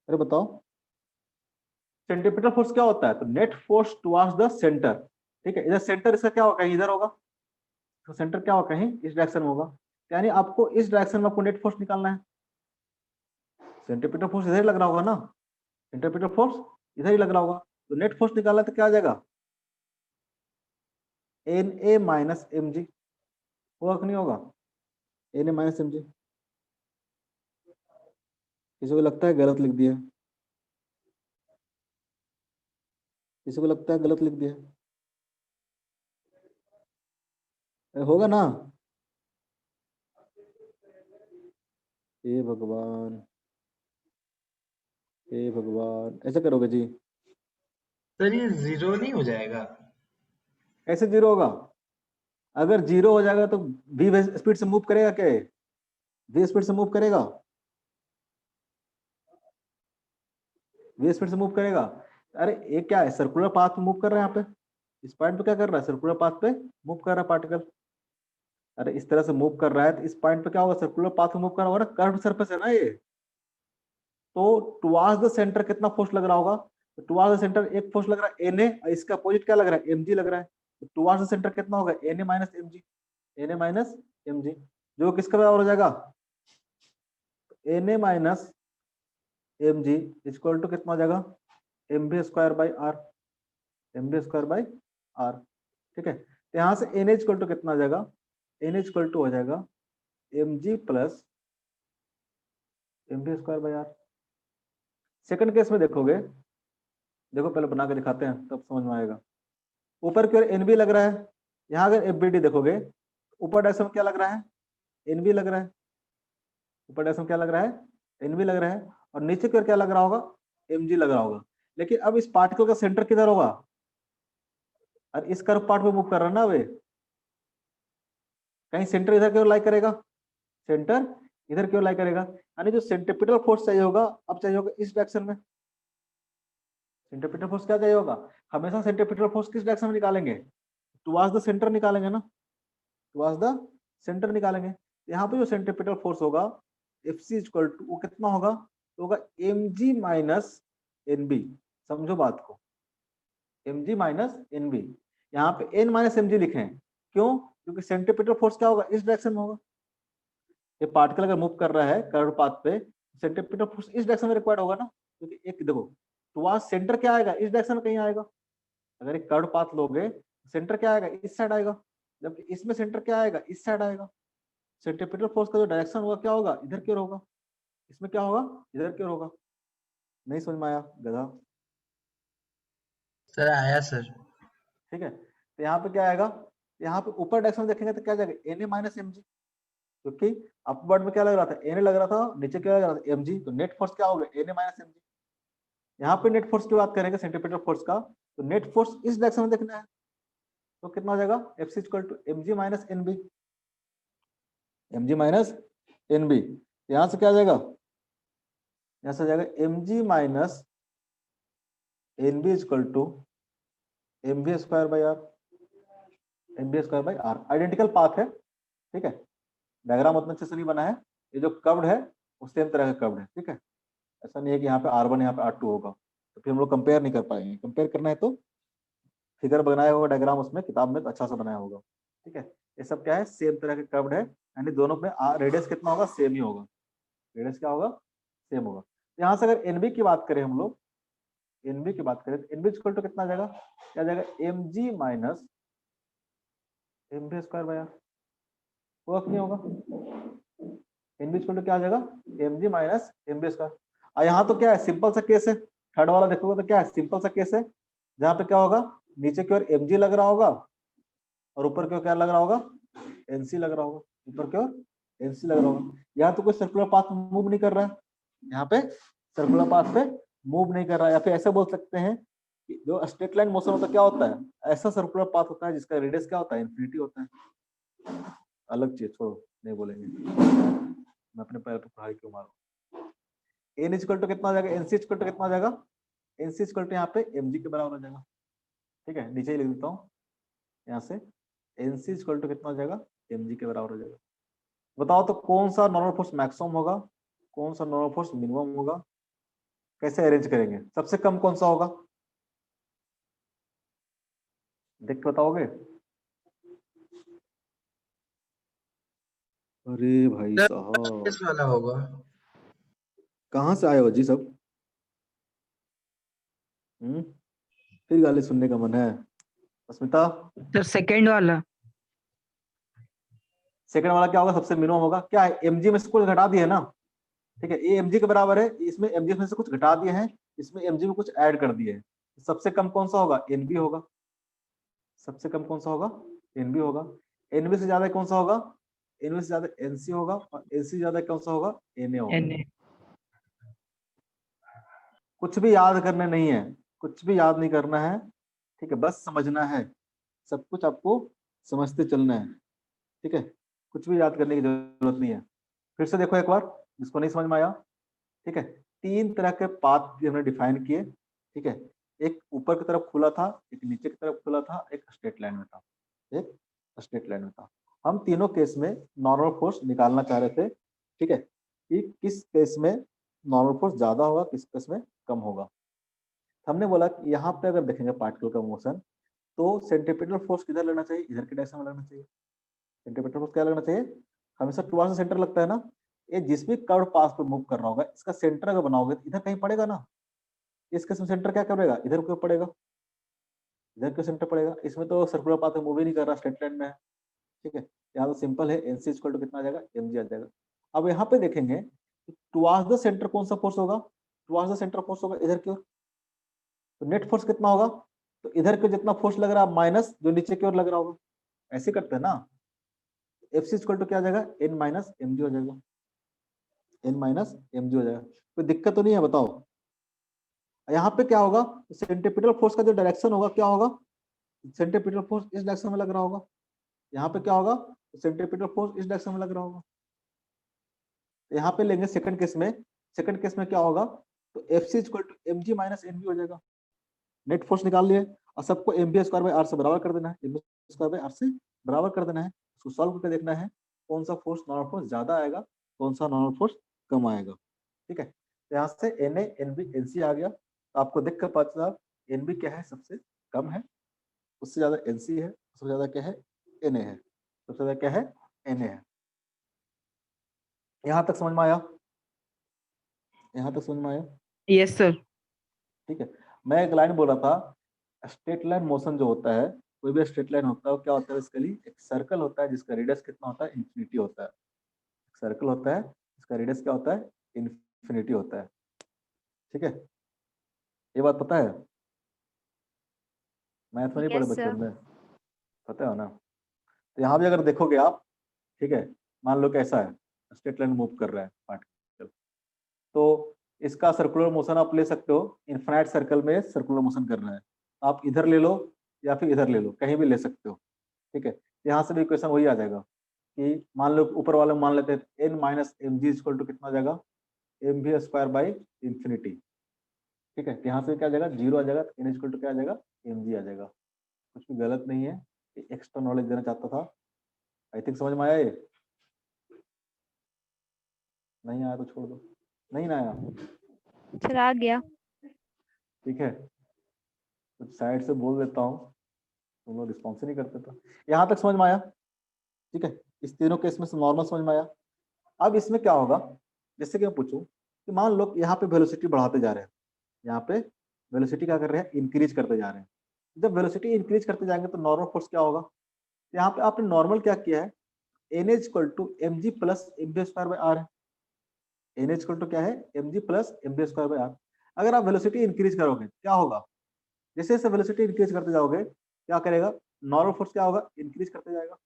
अरे बताओ, सेंट्रीपिटल फोर्स क्या होता है? तो net force towards the centre. ठीक है, इधर सेंटर इसका क्या होगा? कहीं इधर होगा, तो सेंटर क्या होगा? कहीं इस डायरेक्शन में होगा, यानी आपको इस डायरेक्शन में आपको नेट फोर्स निकालना है। सेंट्रीपिटल फोर्स इधर ही लग रहा होगा ना, सेंट्रीपिटल फोर्स इधर ही लग रहा होगा, तो नेट फोर्स निकालना तो क्या आ जाएगा? N A minus M G. होगा कि नहीं होगा? N A minus M G. किसी को लगता है गलत लिख दिया? किसी को लगता है गलत लिख दिया? होगा ना? हे भगवान, हे भगवान, ऐसे करोगे जी? सर ये जीरो नहीं हो जाएगा? कैसे जीरो होगा? अगर जीरो हो जाएगा तो वी स्पीड से मूव करेगा क्या? वी स्पीड से मूव करेगा? वी स्पीड से मूव करेगा? अरे ये क्या है, सर्कुलर पाथ में मूव कर रहा है। यहाँ पे इस पॉइंट पे क्या कर रहा है? सर्कुलर पाथ पे मूव कर रहा है पार्टिकल। अरे इस तरह से मूव कर रहा है तो इस पॉइंट पे क्या होगा? सर्कुलर पाथ में मूव कर रहा होगा ना, कर्व्ड सरफेस है ना ये। तो टुवार्ड्स द सेंटर कितना फोर्स लग रहा होगा? तो टुवार्ड्स द सेंटर एक फोर्स लग रहा है एन ए, इसका अपोजिट क्या लग रहा है? एम जी लग रहा है। तो टुवार्ड्स द सेंटर कितना होगा? N A minus M G. N A minus M G, जो किसका बराबर हो जाएगा? N A minus M G equal to कितना हो जाएगा? M B square by R. M B square by are. ठीक है, तो यहाँ से एन इक्वल टू कितना आ जाएगा? एन इक्वल टू हो जाएगा M G plus M B square by R. Second case में देखोगे, देखो पहले बना के दिखाते हैं तब समझ में आएगा। ऊपर की ओर एन बी लग रहा है, यहाँ अगर एफ बी डी देखोगे, ऊपर डायरेक्शन में क्या लग रहा है? एन बी लग रहा है। ऊपर डायरेक्शन में क्या लग रहा है? एन बी लग रहा है, और नीचे की ओर क्या लग रहा होगा? एम जी लग रहा होगा। लेकिन अब इस पार्टिकल का सेंटर किधर होगा? और इस कर्व पार्ट में मूव कर रहा है ना वे, कहीं सेंटर इधर की ओर लाई करेगा, सेंटर इधर की ओर लाई करेगा, यानी जो सेंट्रीपिटल फोर्स चाहिए होगा अब चाहिए होगा इस डायरेक्शन में। सेंट्रीपिटल फोर्स क्या चाहिए होगा? हमेशा सेंट्रीपिटल फोर्स किस डायरेक्शन में निकालेंगे? टुवार्ड्स द सेंटर निकालेंगे ना, टुवार्ड्स द सेंटर निकालेंगे। यहाँ पे जो सेंट्रीपिटल फोर्स होगा एफ सी इक्वल टू वो कितना होगा? तो होगा M G minus N B. समझो बात को, M G minus N B. यहाँ पे एन माइनस एम जी लिखे हैं, क्यों? क्योंकि सेंट्रीपिटल फोर्स क्या होगा? इस डायरेक्शन में होगा। ये पार्टिकल अगर मूव कर रहा है कर्व पाथ पे, सेंट्रीपिटल फोर्स इस डायरेक्शन में रिक्वायर्ड होगा ना, क्योंकि एक देखो टुवर्ड्स सेंटर क्या आएगा, इस डायरेक्शन में कहीं आएगा। अगर एक कर्व पाथ लोगे, सेंटर क्या आएगा, इस साइड आएगा, जबकि इसमें सेंटर क्या आएगा, इस साइड आएगा। सेंट्रीपिटल फोर्स का जो डायरेक्शन होगा क्या होगा, इधर की ओर होगा। इसमें क्या होगा, इधर की ओर होगा। नहीं समझ में आया गधा? सर आया सर। ठीक है, तो यहाँ पे क्या आएगा, यहाँ पे ऊपर डायरेक्शन देखेंगे तो क्या जाएगा, Na माइनस mg, क्योंकि अपवर्ड में क्या लग रहा था, Na लग रहा था, नीचे क्या लग रहा था, mg, तो नेट फोर्स क्या होगा, Na माइनस mg। यहाँ पे नेट फोर्स की बात करेंगे सेंट्रीपिटल फोर्स का, तो नेट फोर्स इस डायरेक्शन में देखना है, तो कितना हो जाएगा, Fc equal to mg minus nb, mg minus nb। यहाँ से क्या आ जाएगा, यहाँ से आ जाएगा mg minus nb equal to mv square by R, mv square by R. Identical path है, ठीक है, डायग्राम उतना अच्छे से नहीं बना है, ये जो कर्व्ड है वो सेम तरह का कर्व्ड है, ठीक है। ऐसा नहीं है कि यहाँ पे R1 यहाँ पे R2 होगा, तो फिर हम लोग कंपेयर नहीं कर पाएंगे। कंपेयर करना है तो फिगर बनाया होगा डायग्राम उसमें किताब में तो अच्छा सा बनाया होगा, ठीक है। ये सब क्या है, सेम तरह के कर्व्ड है, यानी दोनों में रेडियस कितना होगा, सेम ही होगा। रेडियस क्या होगा, सेम होगा। यहाँ से अगर एनबी की बात करें हम लोग, एनबी की बात करें तो एनबी इक्वल टू कितना जाएगा, क्या जाएगा, mg minus mv square by R, होगा कि नहीं होगा। एनबी इक्वल टू क्या आ जाएगा, mg माइनस mv स्क्वायर। और यहाँ तो क्या है, सिंपल सा केस है, थर्ड वाला देखोगे तो क्या है, सिंपल सा केस है, जहाँ पे क्या होगा, नीचे की ओर mg लग रहा होगा और ऊपर की ओर क्या लग रहा होगा, nc लग रहा होगा, ऊपर की ओर nc लग रहा होगा। यहाँ तो कोई सर्कुलर पाथ मूव नहीं कर रहा है, यहाँ पे सर्कुलर पाथ पे मूव नहीं कर रहा है, या फिर ऐसे बोल सकते हैं कि जो स्ट्रेट लाइन मोशन होता है क्या होता है, ऐसा सर्कुलर पाथ होता है जिसका रेडियस क्या होता है, इन्फिनिटी होता है। अलग चीज छोड़ो, नहीं बोलेंगे, मैं अपने पैर पे पढ़ाई क्यों मारूं। एन इक्वल टू कितना आ जाएगा, एनसी इक्वल टू कितना आ जाएगा, एनसी इक्वल टू यहाँ पे mg के बराबर हो जाएगा, ठीक है, नीचे ही लिख देता हूँ यहाँ से, एनसी इक्वल टू कितना हो जाएगा, mg के बराबर हो जाएगा। बताओ तो कौन सा नॉर्मल फोर्स मैक्सिमम होगा, कौन सा नॉर्मल फोर्स मिनिमम होगा, कैसे अरेंज करेंगे, सबसे कम कौन सा होगा, देख के बताओगे। अरे भाई सर साहब, किस वाला होगा? कहाँ से आए हो जी सब, फिर गाली सुनने का मन है। अस्मिता, सर सेकंड वाला। सेकंड वाला क्या होगा, सबसे मिनिमम होगा, क्या है, mg में से कुछ घटा दिए ना, ठीक है, ये mg के बराबर है, इसमें mg में से कुछ घटा दिए हैं, इसमें mg में कुछ ऐड कर दिए हैं, सबसे कम कौन सा होगा, nb होगा। सबसे कम कौन सा होगा, nb होगा। nb से ज्यादा कौन सा होगा, nb से ज्यादा nc होगा, और nc से ज्यादा कौन सा होगा, na होगा। एन कुछ भी याद करना नहीं है, कुछ भी याद नहीं करना है, ठीक है, बस समझना है, सब कुछ आपको समझते चलना है, ठीक है, कुछ भी याद करने की जरूरत नहीं है। फिर से देखो एक बार, जिसको नहीं समझ में आया, ठीक है, तीन तरह के पाथ भी हमने डिफाइन किए, ठीक है, एक ऊपर की तरफ खुला था, एक नीचे की तरफ खुला था, एक स्ट्रेट लाइन में था, एक स्ट्रेट लाइन में था। हम तीनों केस में नॉर्मल फोर्स निकालना चाह रहे थे, ठीक है, कि किस केस में नॉर्मल फोर्स ज्यादा होगा, किस केस में कम होगा। हमने बोला कि यहाँ पे अगर देखेंगे पार्टिकल का मोशन, तो सेंट्रीपिटल फोर्स किधर लगना चाहिए, इधर के डायरेक्शन में लगना चाहिए। सेंट्रीपिटल फोर्स क्या लगना चाहिए, हमेशा टुवर्ड्स सेंटर लगता है ना, ये जिस भी कर्व पाथ पे मूव कर रहा होगा, इसका सेंटर अगर बनाओगे तो इधर कहीं पड़ेगा ना, इसका सेंटर क्या करेगा, इधर क्यों पड़ेगा, इधर क्यों सेंटर पड़ेगा, इसमें तो सर्कुलर पाथ में मूव ही नहीं कर रहा, स्ट्रेट लाइन में है, ठीक है। यहाँ तो सिंपल है, एनसी इक्वल टू कितना आ जाएगा, mg आ जाएगा। अब यहाँ पे देखेंगे टुवर्ड्स द सेंटर कौन सा फोर्स होगा, टुवर्ड्स द सेंटर फोर्स होगा इधर की ओर, तो नेट फोर्स कितना होगा, तो इधर के जितना फोर्स लग रहा है माइनस जो नीचे की ओर लग रहा होगा, ऐसे करते हैं ना। एफ इक्वल टू क्या आ जाएगा, एन माइनस mg हो जाएगा, एन माइनस mg हो जाएगा। कोई दिक्कत तो नहीं है, बताओ। यहाँ पे क्या होगा, सेंट्रीपिटल फोर्स का जो डायरेक्शन होगा क्या होगा, सेंट्रीपिटल फोर्स इस डायरेक्शन में लग रहा होगा, यहाँ पे क्या होगा, सेंट्रीपिटल फोर्स इस डायरेक्शन में लग रहा होगा। यहाँ पे लेंगे सेकंड केस में, सेकंड केस में क्या होगा, तो F equal to mg minus nb हो जाएगा। नेट फोर्स निकाल लिए और सबको mv स्क्वायर बाय r से बराबर कर देना है, mv स्क्वायर बाय r से बराबर कर देना है। उसको सॉल्व करके देखना है कौन सा फोर्स नॉर्मल फोर्स ज्यादा आएगा, कौन सा नॉर्मल फोर्स कम आएगा, ठीक है। तो यहाँ से na nb nc आ गया, तो आपको देख कर पता चला nb क्या है, सबसे कम है, उससे ज्यादा nc है, सबसे ज्यादा क्या है, na है, सबसे ज्यादा क्या है, na है। यहाँ तक समझ में आया? यहाँ तक समझ में आया? Yes sir. ठीक है, मैं एक लाइन बोल रहा था, स्ट्रेट लाइन मोशन जो होता है, कोई भी स्ट्रेट लाइन होता है वो क्या होता है, बेसिकली एक सर्कल होता है जिसका रेडियस कितना होता है, इन्फिनिटी होता है। सर्कल होता है इसका रेडियस क्या होता है, इन्फिनिटी होता है। ठीक है, ये बात पता है? मैथ में नहीं पढ़े Yes, sir. बचपन में, पता है ना? तो यहाँ भी अगर देखोगे आप, ठीक है, मान लो कैसा है, स्ट्रेट लाइन मूव कर रहा है पार्टिकल, तो इसका सर्कुलर मोशन आप ले सकते हो, इनफाइनाइट सर्कल में सर्कुलर मोशन कर रहा है, आप इधर ले लो या फिर इधर ले लो, कहीं भी ले सकते हो। ठीक है, यहाँ से भी इक्वेशन वही आ जाएगा कि मान लो ऊपर वाले मान लेते हैं n minus M G equal to कितना आ जाएगा, M we square by infinity. ठीक है, यहाँ से क्या आ जाएगा, जीरो आ जाएगा, n इक्वल टू क्या आ जाएगा, एम जी आ जाएगा। कुछ भी गलत नहीं है, एक्स्ट्रा नॉलेज देना चाहता था। आई थिंक समझ में आया ये? नहीं आया तो छोड़ दो, नहीं ना आया, सर आ गया। ठीक है, कुछ साइड से बोल देता हूँ, तुम लोग रिस्पॉन्स नहीं करते। तो यहाँ तक समझ में आया? ठीक है, इस तीनों केस में नॉर्मल समझ में आया। अब इसमें क्या होगा, जैसे कि मैं पूछूं कि मान लो यहाँ पे वेलोसिटी बढ़ाते जा रहे हैं, यहाँ पे वेलोसिटी क्या कर रहे हैं, इंक्रीज करते जा रहे हैं। जब वेलोसिटी इंक्रीज करते जाएंगे तो नॉर्मल फोर्स क्या होगा, यहाँ पे आपने नॉर्मल क्या किया है, N is equal to M G plus M B square by R है। एन एज इक्वल टू क्या है, M G plus M B square by R. अगर आप वेलोसिटी इंक्रीज करोगे क्या होगा, जैसे जैसे वेलोसिटी इंक्रीज करते जाओगे क्या करेगा, नॉर्मल फोर्स क्या होगा, इंक्रीज करते जाएगा।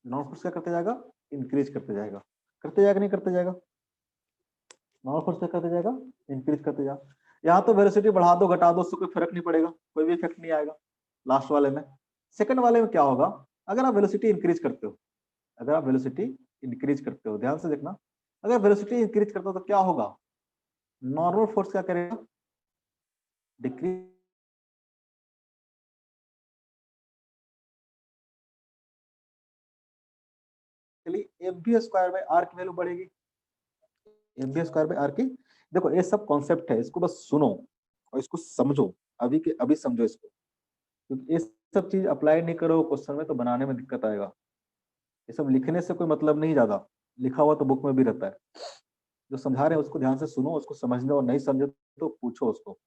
नॉर्मल फोर्स क्या करते जाएगा, इंक्रीज करते जाएगा। करते जाएगा नहीं करते जाएगा, नॉर्मल फोर्स क्या करते जाएगा, इंक्रीज करते जाएगा। यहाँ तो वेलोसिटी बढ़ा दो घटा दो, उससे कोई फर्क नहीं पड़ेगा, कोई भी इफेक्ट नहीं आएगा लास्ट वाले में। सेकंड वाले में क्या होगा, अगर आप वेलोसिटी इंक्रीज करते हो, अगर आप वेलोसिटी इंक्रीज करते हो, ध्यान से देखना, अगर वेलोसिटी इंक्रीज करते हो तो क्या होगा, नॉर्मल फोर्स क्या करेगा, decrease. M B square by R की वैल्यू बढ़ेगी, M B square by R की। देखो ये सब कॉन्सेप्ट है, इसको बस सुनो और इसको समझो, अभी के अभी समझो इसको, क्योंकि ये सब चीज अप्लाई नहीं करो क्वेश्चन में तो बनाने में दिक्कत आएगा। ये सब लिखने से कोई मतलब नहीं, ज्यादा लिखा हुआ तो बुक में भी रहता है। जो समझा रहे हैं उसको ध्यान से सुनो, उसको समझने, और नहीं समझे तो पूछो उसको।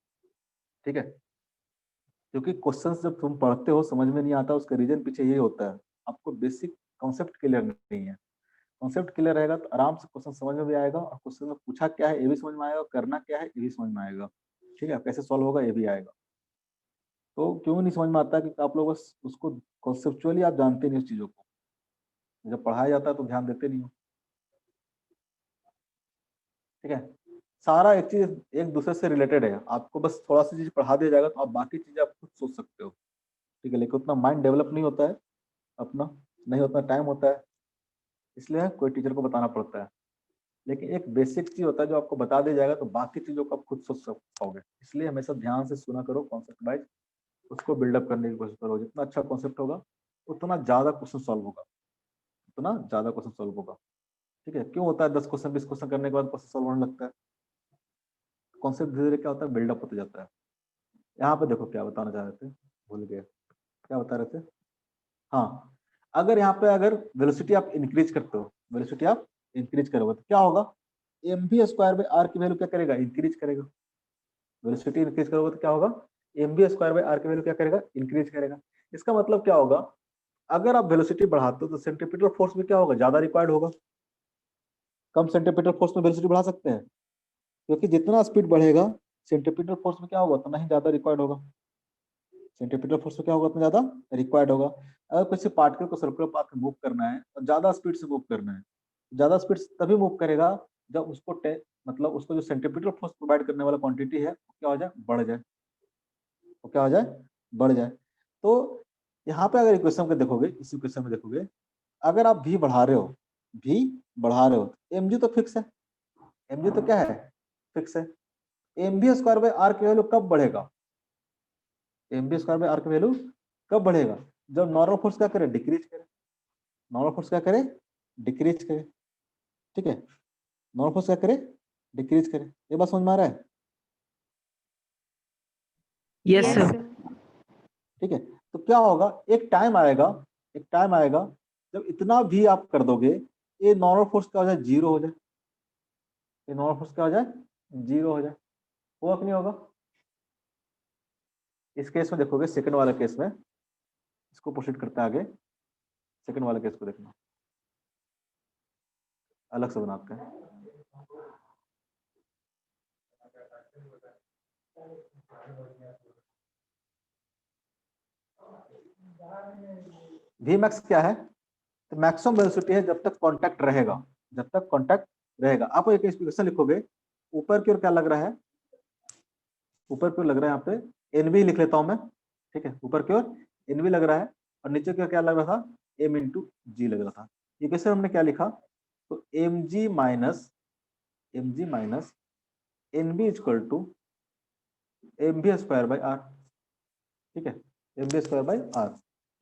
ठीक है, क्योंकि क्वेश्चन जब तुम पढ़ते हो समझ में नहीं आता, उसका रीजन पीछे यही होता है, आपको बेसिक कॉन्सेप्ट क्लियर नहीं है। कॉन्सेप्ट क्लियर रहेगा तो आराम से क्वेश्चन समझ में भी आएगा, और क्वेश्चन में पूछा क्या है ये भी समझ में आएगा, करना क्या है ये भी समझ में आएगा। ठीक है, कैसे सॉल्व होगा ये भी आएगा। तो क्यों नहीं समझ में आता है, क्योंकि आप लोग बस उसको कॉन्सेप्चुअली आप जानते नहीं उस चीजों को, जब पढ़ाया जाता है तो ध्यान देते नहीं हो। ठीक है, सारा एक चीज एक दूसरे से रिलेटेड है, आपको बस थोड़ा सा चीज पढ़ा दिया जाएगा तो आप बाकी चीजें आप खुद सोच सकते हो। ठीक है, लेकिन उतना माइंड डेवलप नहीं होता है अपना, नहीं उतना टाइम होता है, इसलिए कोई टीचर को बताना पड़ता है। लेकिन एक बेसिक चीज होता है जो आपको बता दिया जाएगा तो बाकी चीजों को आप खुद सोच पाओगे। इसलिए हमेशा ध्यान से सुना करो कॉन्सेप्ट वाइज, उसको बिल्डअप करने की कोशिश करो। जितना अच्छा कॉन्सेप्ट होगा उतना ज्यादा क्वेश्चन सॉल्व होगा, उतना ज्यादा क्वेश्चन सॉल्व होगा। ठीक है, क्यों होता है 10 क्वेश्चन 20 क्वेश्चन करने के बाद क्वेश्चन सॉल्व होने लगता है, कॉन्सेप्ट धीरे धीरे क्या होता है, बिल्डअप होते जाता है। यहाँ पे देखो क्या बताना चाह रहे थे, भूल गए क्या बता रहे थे। हाँ, अगर यहाँ पे अगर वेलोसिटी आप इंक्रीज करते हो, वेलोसिटी आप इंक्रीज करोगे तो क्या होगा, M B square by R की वैल्यू क्या करेगा, इंक्रीज करेगा। वेलोसिटी इंक्रीज करोगे तो क्या होगा, M B square by R की वैल्यू क्या करेगा, इंक्रीज करेगा। इसका मतलब क्या होगा, अगर आप वेलोसिटी बढ़ाते हो तो सेंट्रीपिटल फोर्स में क्या होगा, ज्यादा रिक्वायर्ड होगा। कम सेंट्रीपिटल फोर्स में वेलोसिटी बढ़ा सकते हैं, क्योंकि जितना स्पीड बढ़ेगा सेंट्रीपिटल फोर्स में क्या होगा, उतना ही ज्यादा रिक्वायर्ड होगा। सेंट्रीपिटल फोर्स में क्या होगा, उतना ज्यादा रिक्वायर्ड होगा। अगर किसी पार्टिकल को सर्कुलर पाथ में मूव करना है और ज्यादा स्पीड से मूव करना है, ज्यादा स्पीड तभी मूव करेगा जब उसको मतलब उसको जो सेंट्रीपिटल फोर्स प्रोवाइड करने वाला क्वांटिटी है वो क्या हो जाए, बढ़ जाए, वो क्या हो जाए, बढ़ जाए। तो यहाँ पे अगर इक्वेशन को देखोगे, इस इक्वेशन में देखोगे, अगर आप भी बढ़ा रहे हो, भी बढ़ा रहे हो, एम जी तो फिक्स है, एम जी तो क्या है, फिक्स है। M B square by R की वैल्यू कब बढ़ेगा, M B square by R की वैल्यू कब बढ़ेगा, जब नॉर्मल फोर्स क्या करे, डिक्रीज करे। नॉर्मल फोर्स क्या करे, डिक्रीज करे। ठीक है, नॉर्मल फोर्स क्या करे, डिक्रीज करे। ये बात समझ में आ रहा है? Yes Yes, sir. sir. ठीक है, तो क्या होगा, एक टाइम आएगा, एक टाइम आएगा जब इतना भी आप कर दोगे, ये नॉर्मल फोर्स क्या हो जाए, जीरो हो जाए। ये नॉर्मल फोर्स क्या हो जाए, जीरो हो जाए। होगा कि नहीं होगा? इस केस में देखोगे, सेकंड वाले केस में, इसको प्रोसीड करते हैं आगे। सेकंड वाले केस को देखना, अलग से बनाते हैं। वी मैक्स क्या है? तो मैक्सिमम वेलोसिटी है जब तक कांटेक्ट रहेगा, जब तक कांटेक्ट रहेगा। आप एक एक्सप्रेशन लिखोगे, ऊपर की ओर क्या लग रहा है, ऊपर की ओर लग रहा है यहाँ पे एनवी लिख लेता हूं मैं, ठीक है, ऊपर की ओर एनवी लग रहा है, और नीचे की ओर क्या लग रहा था, एम इंटू जी लग रहा था। ये कैसे हमने क्या लिखा, तो M G minus N B equal to M B square by are, ठीक है, M B square by are,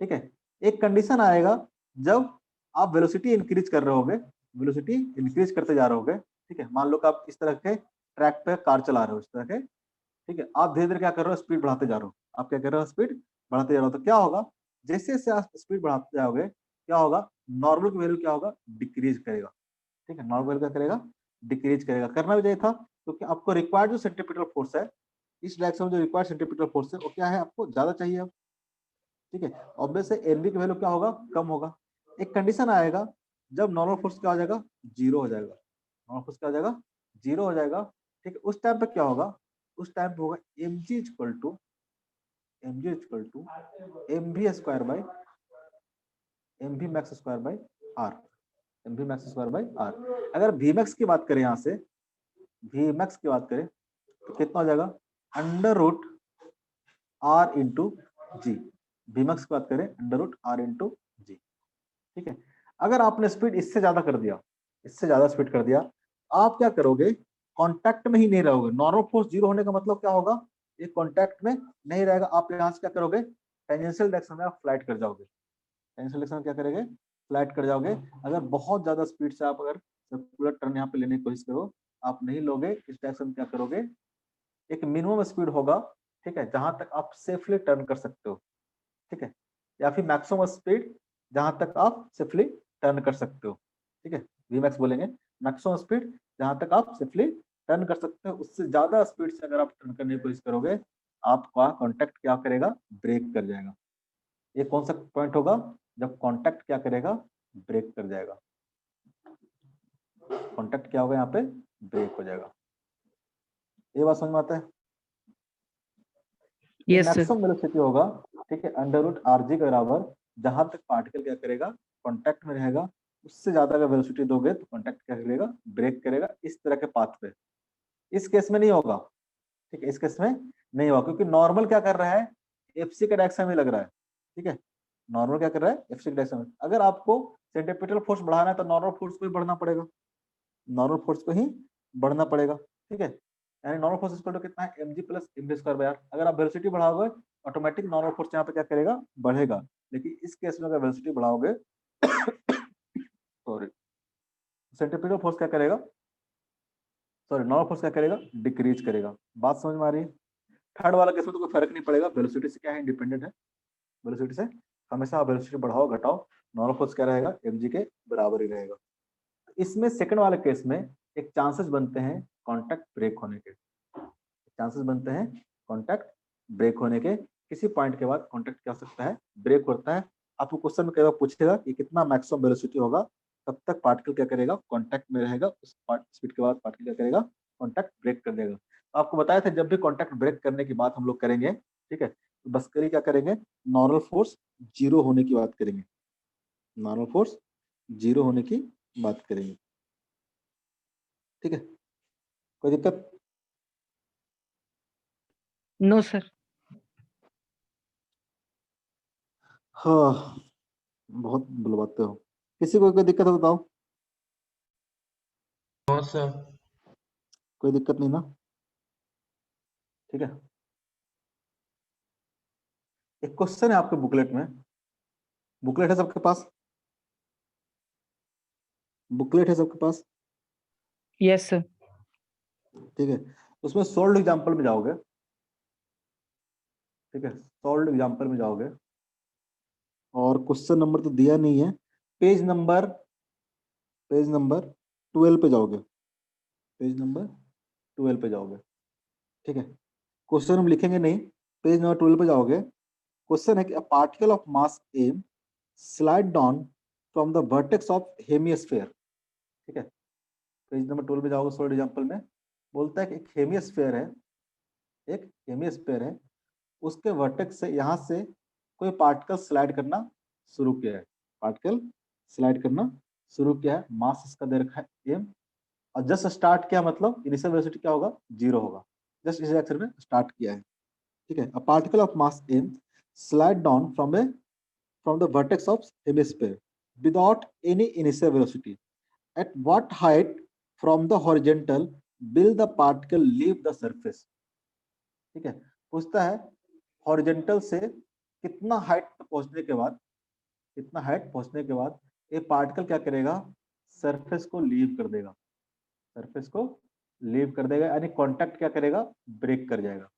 ठीक है। एक कंडीशन आएगा जब आप वेलोसिटी इंक्रीज कर रहे होगे, वेलोसिटी इंक्रीज करते जा रहे होगे, ठीक है। मान लो कि आप इस तरह के ट्रैक पे कार चला रहे हो, इस तरह के, ठीक है, आप धीरे धीरे क्या कर रहे हो, स्पीड बढ़ाते जा रहे हो। आप क्या कर रहे हो, स्पीड बढ़ाते जा रहे हो। तो क्या होगा, जैसे जैसे आप स्पीड बढ़ाते जाओगे, क्या होगा, नॉर्मल की वैल्यू क्या होगा, डिक्रीज करेगा, ठीक है। नॉर्मल वैल्यू क्या करेगा, डिक्रीज करेगा। करना भी चाहिए था, क्योंकि आपको रिक्वायर्ड जो सेंट्रीपिटल फोर्स है, इस डायरेक्शन में जो रिक्वायर्ड सेंट्रीपिटल फोर्स है वो क्या है, आपको ज्यादा चाहिए अब, ठीक है। ऑब्वियस है एनबी की वैल्यू क्या होगा, कम होगा। एक कंडीशन आएगा जब नॉर्मल फोर्स क्या हो जाएगा, जीरो हो जाएगा। नॉर्मल फोर्स क्या हो जाएगा, जीरो हो जाएगा, ठीक है। उस टाइम पे क्या होगा, उस टाइम पे होगा M G equal to M we square by M V max square by R, M V max square by R. अगर वी मैक्स की बात करें, यहाँ से वी मैक्स की बात करें तो कितना हो जाएगा, under root R into G. V max की बात करें under root R into G, ठीक है। अगर आपने स्पीड इससे ज्यादा कर दिया, इससे ज्यादा स्पीड कर दिया, आप क्या करोगे, कांटेक्ट में ही नहीं रहोगे। नॉर्मल फोर्स जीरो होने का मतलब क्या होगा, ये कांटेक्ट में नहीं रहेगा। आप यहाँ से क्या करोगे, टेंजेंशियल डायरेक्शन में आप फ्लाइट कर जाओगे। टेंजेंशियल डायरेक्शन में क्या करेंगे, फ्लाइट कर जाओगे। अगर बहुत ज्यादा स्पीड से आप अगर सर्कुलर टर्न यहाँ पे लेने की कोशिश करो, आप नहीं लोगे। इस डायरेक्शन में क्या करोगे, एक मिनिमम स्पीड होगा, ठीक है, जहां तक आप सेफली टर्न कर सकते हो, ठीक है, या फिर मैक्सिमम स्पीड जहां तक आप सेफली टर्न कर सकते हो, ठीक है। वी मैक्स बोलेंगे मैक्सिमम स्पीड जहां तक आप सेफली टर्न कर सकते हो। उससे ज्यादा स्पीड से अगर आप टर्न करने की कोशिश करोगे, आपका कांटेक्ट क्या करेगा, ब्रेक कर जाएगा। ये कौन सा पॉइंट होगा, जब कांटेक्ट क्या करेगा, ब्रेक कर जाएगा। कांटेक्ट क्या होगा, यहाँ पे ब्रेक हो जाएगा। ये बात समझ में आता है? ये यस सर। मैक्सिमम वेलोसिटी होगा, ठीक है, अंडर रूट आर जी के बराबर, जहां तक पार्टिकल क्या करेगा, कांटेक्ट में रहेगा। उससे ज्यादा अगर वेलोसिटी दोगे तो कांटेक्ट क्या करेगा, ब्रेक करेगा। इस तरह के पाथ पे इस केस में नहीं होगा, ठीक है, इस केस में नहीं होगा, क्योंकि नॉर्मल क्या कर रहा है, एफसी के डायरेक्शन में लग रहा है, ठीक है। नॉर्मल क्या कर रहा है, एफसी के डायरेक्शन में। अगर आपको सेंट्रीपिटल फोर्स बढ़ाना है तो नॉर्मल फोर्स को ही बढ़ना पड़ेगा, नॉर्मल फोर्स को ही बढ़ना पड़ेगा, ठीक है। यानी नॉर्मल फोर्स इक्वल टू कितना है, mg plus M square by R. अगर आप वेलोसिटी बढ़ाओगे, ऑटोमेटिक नॉर्मल फोर्स यहाँ पे क्या करेगा, बढ़ेगा। लेकिन इस केस में अगर वेलोसिटी बढ़ाओगे सॉरी, सेंट्रीपिटल फोर्स क्या करेगा, सॉरी, नॉर्मल फोर्स क्या करेगा, डिक्रीज करेगा। बात समझ में आ रही है? थर्ड वाला केस में तो कोई फर्क नहीं पड़ेगा, वेलोसिटी से क्या है, इंडिपेंडेंट है। वेलोसिटी से हमेशा आप वेलोसिटी बढ़ाओ घटाओ, नॉर्मल फोर्स क्या रहेगा, mg के बराबर ही रहेगा। इसमें सेकंड वाले केस में एक चांसेस बनते हैं कांटेक्ट ब्रेक होने के, चांसेस बनते हैं कांटेक्ट ब्रेक होने के। किसी पॉइंट के बाद कांटेक्ट क्या हो सकता है, ब्रेक होता है। आपको क्वेश्चन में कई बार पूछेगा कि कितना मैक्सिमम वेलोसिटी होगा, तब तक पार्टिकल क्या करेगा, कांटेक्ट में रहेगा। उस स्पीड के बाद पार्टिकल क्या करेगा, कांटेक्ट ब्रेक कर देगा। तो आपको बताया था जब भी कांटेक्ट ब्रेक करने की बात हम लोग करेंगे, ठीक है, तो बस करिए क्या करेंगे, नॉर्मल फोर्स जीरो होने की बात करेंगे, नॉर्मल फोर्स जीरो होने की बात करेंगे, ठीक है। कोई दिक्कत? No sir. हाँ, बहुत बुलवाते हो। किसी को कोई दिक्कत है बताओ? No sir. कोई दिक्कत नहीं ना, ठीक है। एक क्वेश्चन है आपके बुकलेट में, बुकलेट है सबके पास, बुकलेट है सबके पास, यस सर। ठीक है। उसमें सॉल्व एग्जांपल में जाओगे, ठीक है, सॉल्व एग्जांपल में जाओगे, और क्वेश्चन नंबर तो दिया नहीं है, पेज नंबर पेज नंबर 12 पे जाओगे, पेज नंबर 12 पे जाओगे, ठीक है। क्वेश्चन हम लिखेंगे नहीं, पेज नंबर 12 पे जाओगे। क्वेश्चन है कि a particle of mass m slide down from the vertex of hemisphere, ठीक है। पेज नंबर 12 पे जाओगे, सॉलिड एग्जांपल में बोलता है कि एक हेमिस्फेयर है, एक हेमिस्फेयर है, उसके वर्टेक्स से यहाँ से कोई पार्टिकल स्लाइड करना शुरू किया है, पार्टिकल स्लाइड करना शुरू किया है, मास इसका दे रखा है m, और जस्ट स्टार्ट किया मतलब इनिशियल वेलोसिटी क्या होगा, 0 होगा, जस्ट इस डायरेक्शन में स्टार्ट किया है, ठीक है। A particle of mass m slide down from the vertex of hemisphere without any initial velocity. At what height from the horizontal will the particle leave the surface? ठीक है, पूछता है हॉरिजेंटल से कितना हाइट पहुंचने के बाद, कितना हाइट पहुंचने के बाद ये पार्टिकल क्या करेगा, सरफेस को लीव कर देगा, सरफेस को लीव कर देगा, यानी कांटेक्ट क्या करेगा, ब्रेक कर जाएगा,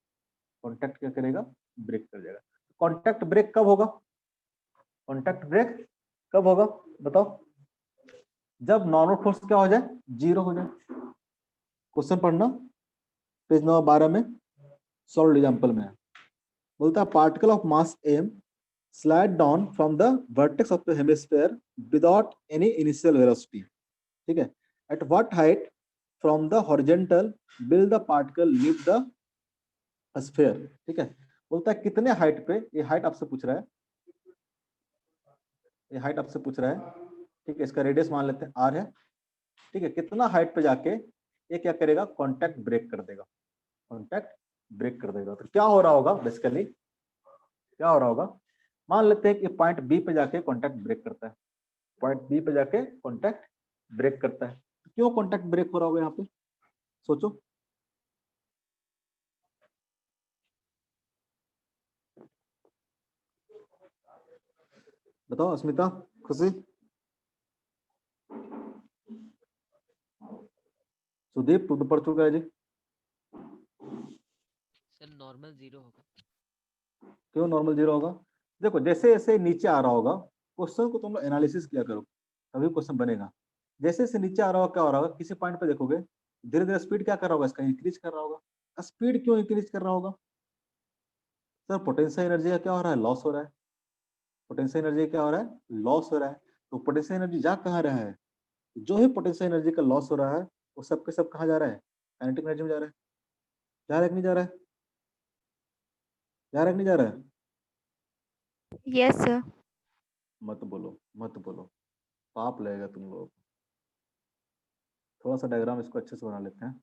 कांटेक्ट क्या करेगा, ब्रेक कर जाएगा। कांटेक्ट ब्रेक कब होगा, कांटेक्ट ब्रेक कब होगा बताओ, जब नॉर्मल फोर्स क्या हो जाए, 0 हो जाए। क्वेश्चन पढ़ना पेज नंबर 12 में, सॉल्व एग्जांपल में बोलता है particle of mass m slide down from the vertex of the hemisphere without any initial velocity, ठीक है। At what height from the horizontal will the particle leave the sphere, ठीक है। बोलता है कितने हाइट पे, ये हाइट आपसे पूछ रहा है, ये हाइट आपसे पूछ रहा है, ठीक है। इसका रेडियस मान लेते हैं r है, ठीक है। कितना हाइट पे जाके ये क्या करेगा, कांटेक्ट ब्रेक कर देगा, कांटेक्ट ब्रेक कर देगा। तो क्या हो रहा होगा बेसिकली, क्या हो रहा होगा, मान लेते हैं कि पॉइंट बी पे जाके कांटेक्ट ब्रेक करता है, पॉइंट बी पे जाके कांटेक्ट ब्रेक करता है। तो क्यों कांटेक्ट ब्रेक हो रहा होगा यहाँ पे, सोचो। बताओ अस्मिता, खुशी, सुदीप, तू तो पढ़ चुका है जी। सर नॉर्मल 0 होगा। क्यों नॉर्मल 0 होगा, देखो जैसे जैसे नीचे आ रहा होगा, क्वेश्चन को तुम लोग एनालिसिस किया करो, तभी क्वेश्चन बनेगा। जैसे जैसे नीचे आ रहा होगा क्या हो रहा होगा, किसी पॉइंट पे देखोगे धीरे धीरे स्पीड क्या कर रहा होगा, इसका इंक्रीज कर रहा होगा। स्पीड क्यों इंक्रीज कर रहा होगा, सर पोटेंशियल एनर्जी का क्या हो रहा है, लॉस हो रहा है, पोटेंशियल एनर्जी क्या हो रहा है, लॉस हो रहा है। तो पोटेंशियल एनर्जी जा कहाँ रहा है, जो ही पोटेंशियल एनर्जी का लॉस हो रहा है वो सब के सब कहाँ जा रहा है, काइनेटिक एनर्जी में जा रहा है, जा रहा है कि नहीं जा रहा है, जा रहा है कि नहीं जा रहा है। Yes sir. मत बोलो, मत बोलो, पाप लगेगा तुम लोगों को। थोड़ा सा डायग्राम इसको अच्छे से बना लेते हैं,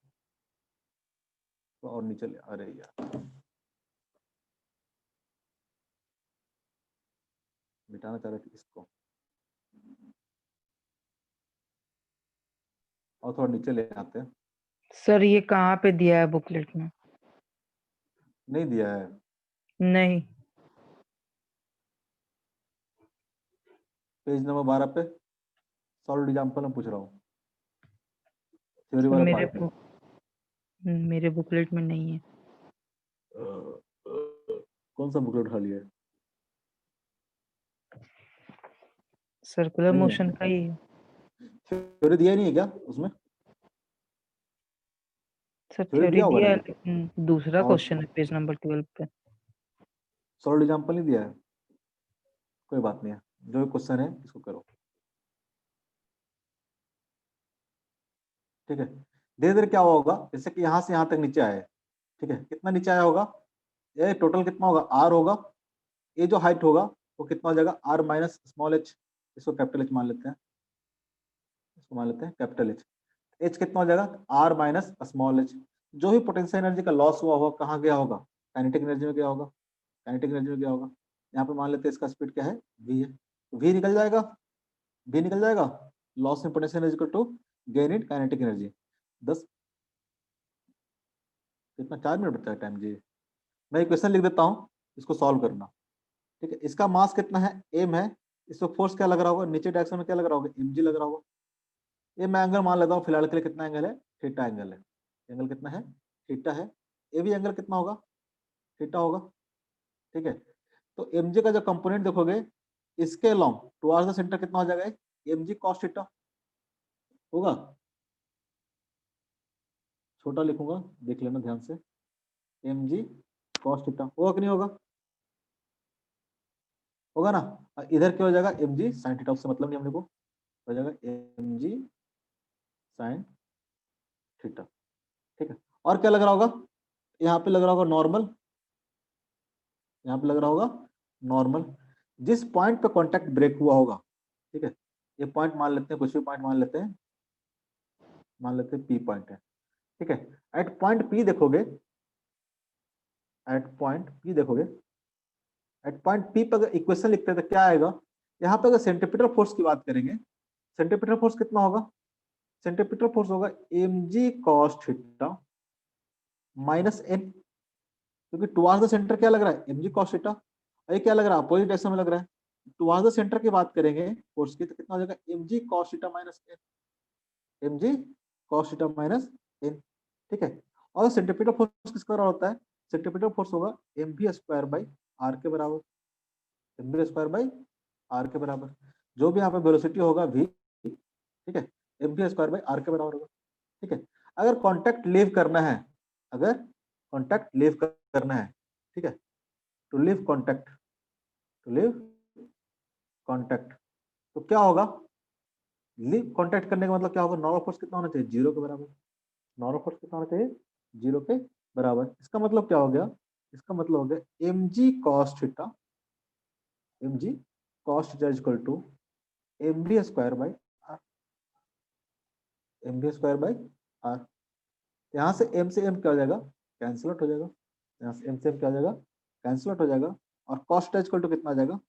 तो और नीचे ले, अरे यार मिटाना चाह रहे थे इसको, और थोड़ा नीचे ले आते हैं। सर ये कहाँ पे दिया है बुकलेट में? नहीं दिया है, नहीं। पेज नंबर 12 पे सॉल्व एग्जांपल में पूछ रहा हूँ, थ्योरी सर वाला पार्ट में। मेरे बुकलेट में नहीं है। कौन सा बुकलेट उठा लिया है, सर्कुलर नहीं है, मोशन का ही है। थ्योरी दिया ही नहीं है क्या उसमें, सर थ्योरी थ्योरी दिया होगा दिया ना, है लेकिन दूसरा और क्वेश्चन है पेज नंबर 12 पे। सॉल्व एग्जांपल नहीं दिया है, कोई बात नहीं है, जो क्वेश्चन है इसको करो, ठीक है। धीरे धीरे क्या होगा, जैसे कि यहाँ से यहाँ तक नीचे आए, ठीक है, कितना नीचे आया होगा, ये टोटल कितना होगा, आर होगा, ये जो हाइट होगा वो कितना हो जाएगा, आर माइनस स्मॉल एच, इसको कैपिटल एच मान लेते हैं, इसको मान लेते हैं कैपिटल एच। एच कितना हो जाएगा, आर माइनस स्मॉल एच। जो भी पोटेंशियल एनर्जी का लॉस हुआ होगा कहाँ गया होगा, काइनेटिक एनर्जी में गया होगा, काइनेटिक एनर्जी में गया होगा। यहाँ पे मान लेते हैं इसका स्पीड क्या है, v है, v निकल जाएगा, v निकल जाएगा, लॉस इन पोटेंशियल एनर्जी को to gain in kinetic energy. 10 कितना, 4 मिनट बचता है टाइम जी। मैं इक्वेशन लिख देता हूँ, इसको सॉल्व करना, ठीक है। इसका मास कितना है, m है, इसको फोर्स क्या लग रहा होगा, नीचे डायरेक्शन में क्या लग रहा होगा, mg लग रहा होगा। ये मैं एंगल मान लेता हूँ फिलहाल के लिए, कितना एंगल है, थीटा एंगल है, एंगल कितना है, थीटा है। ये भी एंगल कितना होगा, थीटा होगा, ठीक है। तो mg का जो कंपोनेंट देखोगे, इसके लॉन्ग टुवर्ड्स द सेंटर कितना हो जाएगा, mg cos थीटा, होगा? छोटा लिखूंगा, देख लेना ध्यान से, mg cos थीटा, होगा कि नहीं होगा? होगा ना? इधर क्या हो जाएगा, mg sin थीटा, उससे मतलब नहीं हमने को, हो जाएगा mg sin थीटा। ठीक है, और क्या लग रहा होगा? यहाँ पे लग रहा होगा नॉर्मल, यहाँ पे लग रहा होगा नॉर्मल, जिस पॉइंट पे कांटेक्ट ब्रेक हुआ होगा। ठीक है, ये पॉइंट मान लेते हैं, कुछ भी पॉइंट मान लेते हैं, मान लेते हैं पी पॉइंट है। ठीक है, एट पॉइंट पी देखोगे, एट पॉइंट पी देखोगे, एट पॉइंट पी पर अगर इक्वेशन लिखते हैं तो क्या आएगा? यहाँ पे अगर सेंट्रीपिटल फोर्स की बात करेंगे, सेंट्रीपिटल फोर्स कितना होगा? सेंट्रीपिटल फोर्स होगा mg cos theta minus n, क्योंकि टुवार्ड्स द सेंटर क्या लग रहा है, mg cos थीटा, और ये क्या लग रहा है, अपोजिट डायरेक्शन में लग रहा है। टुवार्ड्स द सेंटर की बात करेंगे फोर्स की, तो कितना हो जाएगा, mg cos theta minus n, mg cos theta minus n। ठीक है, और सेंट्रीपिटल फोर्स किसका बराबर होता है? सेंट्रीपिटल फोर्स होगा mv स्क्वायर बाई r के बराबर, mv स्क्वायर बाई r के बराबर, जो भी यहाँ पे वेलोसिटी होगा v, ठीक है, mv स्क्वायर बाई r के बराबर होगा। ठीक है, अगर कांटेक्ट लीव करना है, अगर कांटेक्ट लीव करना है, ठीक है, to leave contact, to leave contact, तो क्या होगा? लीव कांटेक्ट करने का मतलब क्या होगा? नॉर्मल फोर्स कितना होना चाहिए, 0 के बराबर। नॉर्मल फोर्स कितना होना चाहिए, 0 के बराबर। इसका मतलब क्या हो गया? इसका मतलब हो गया mg cos theta, mg cos theta is equal to mv square by r, mv square by r। यहाँ से m से m क्या हो जाएगा, कैंसिल आउट हो जाएगा, यहाँ से m से m क्या हो जाएगा, कैंसिल आउट हो जाएगा, और cos theta is equal to कितना आ जाएगा,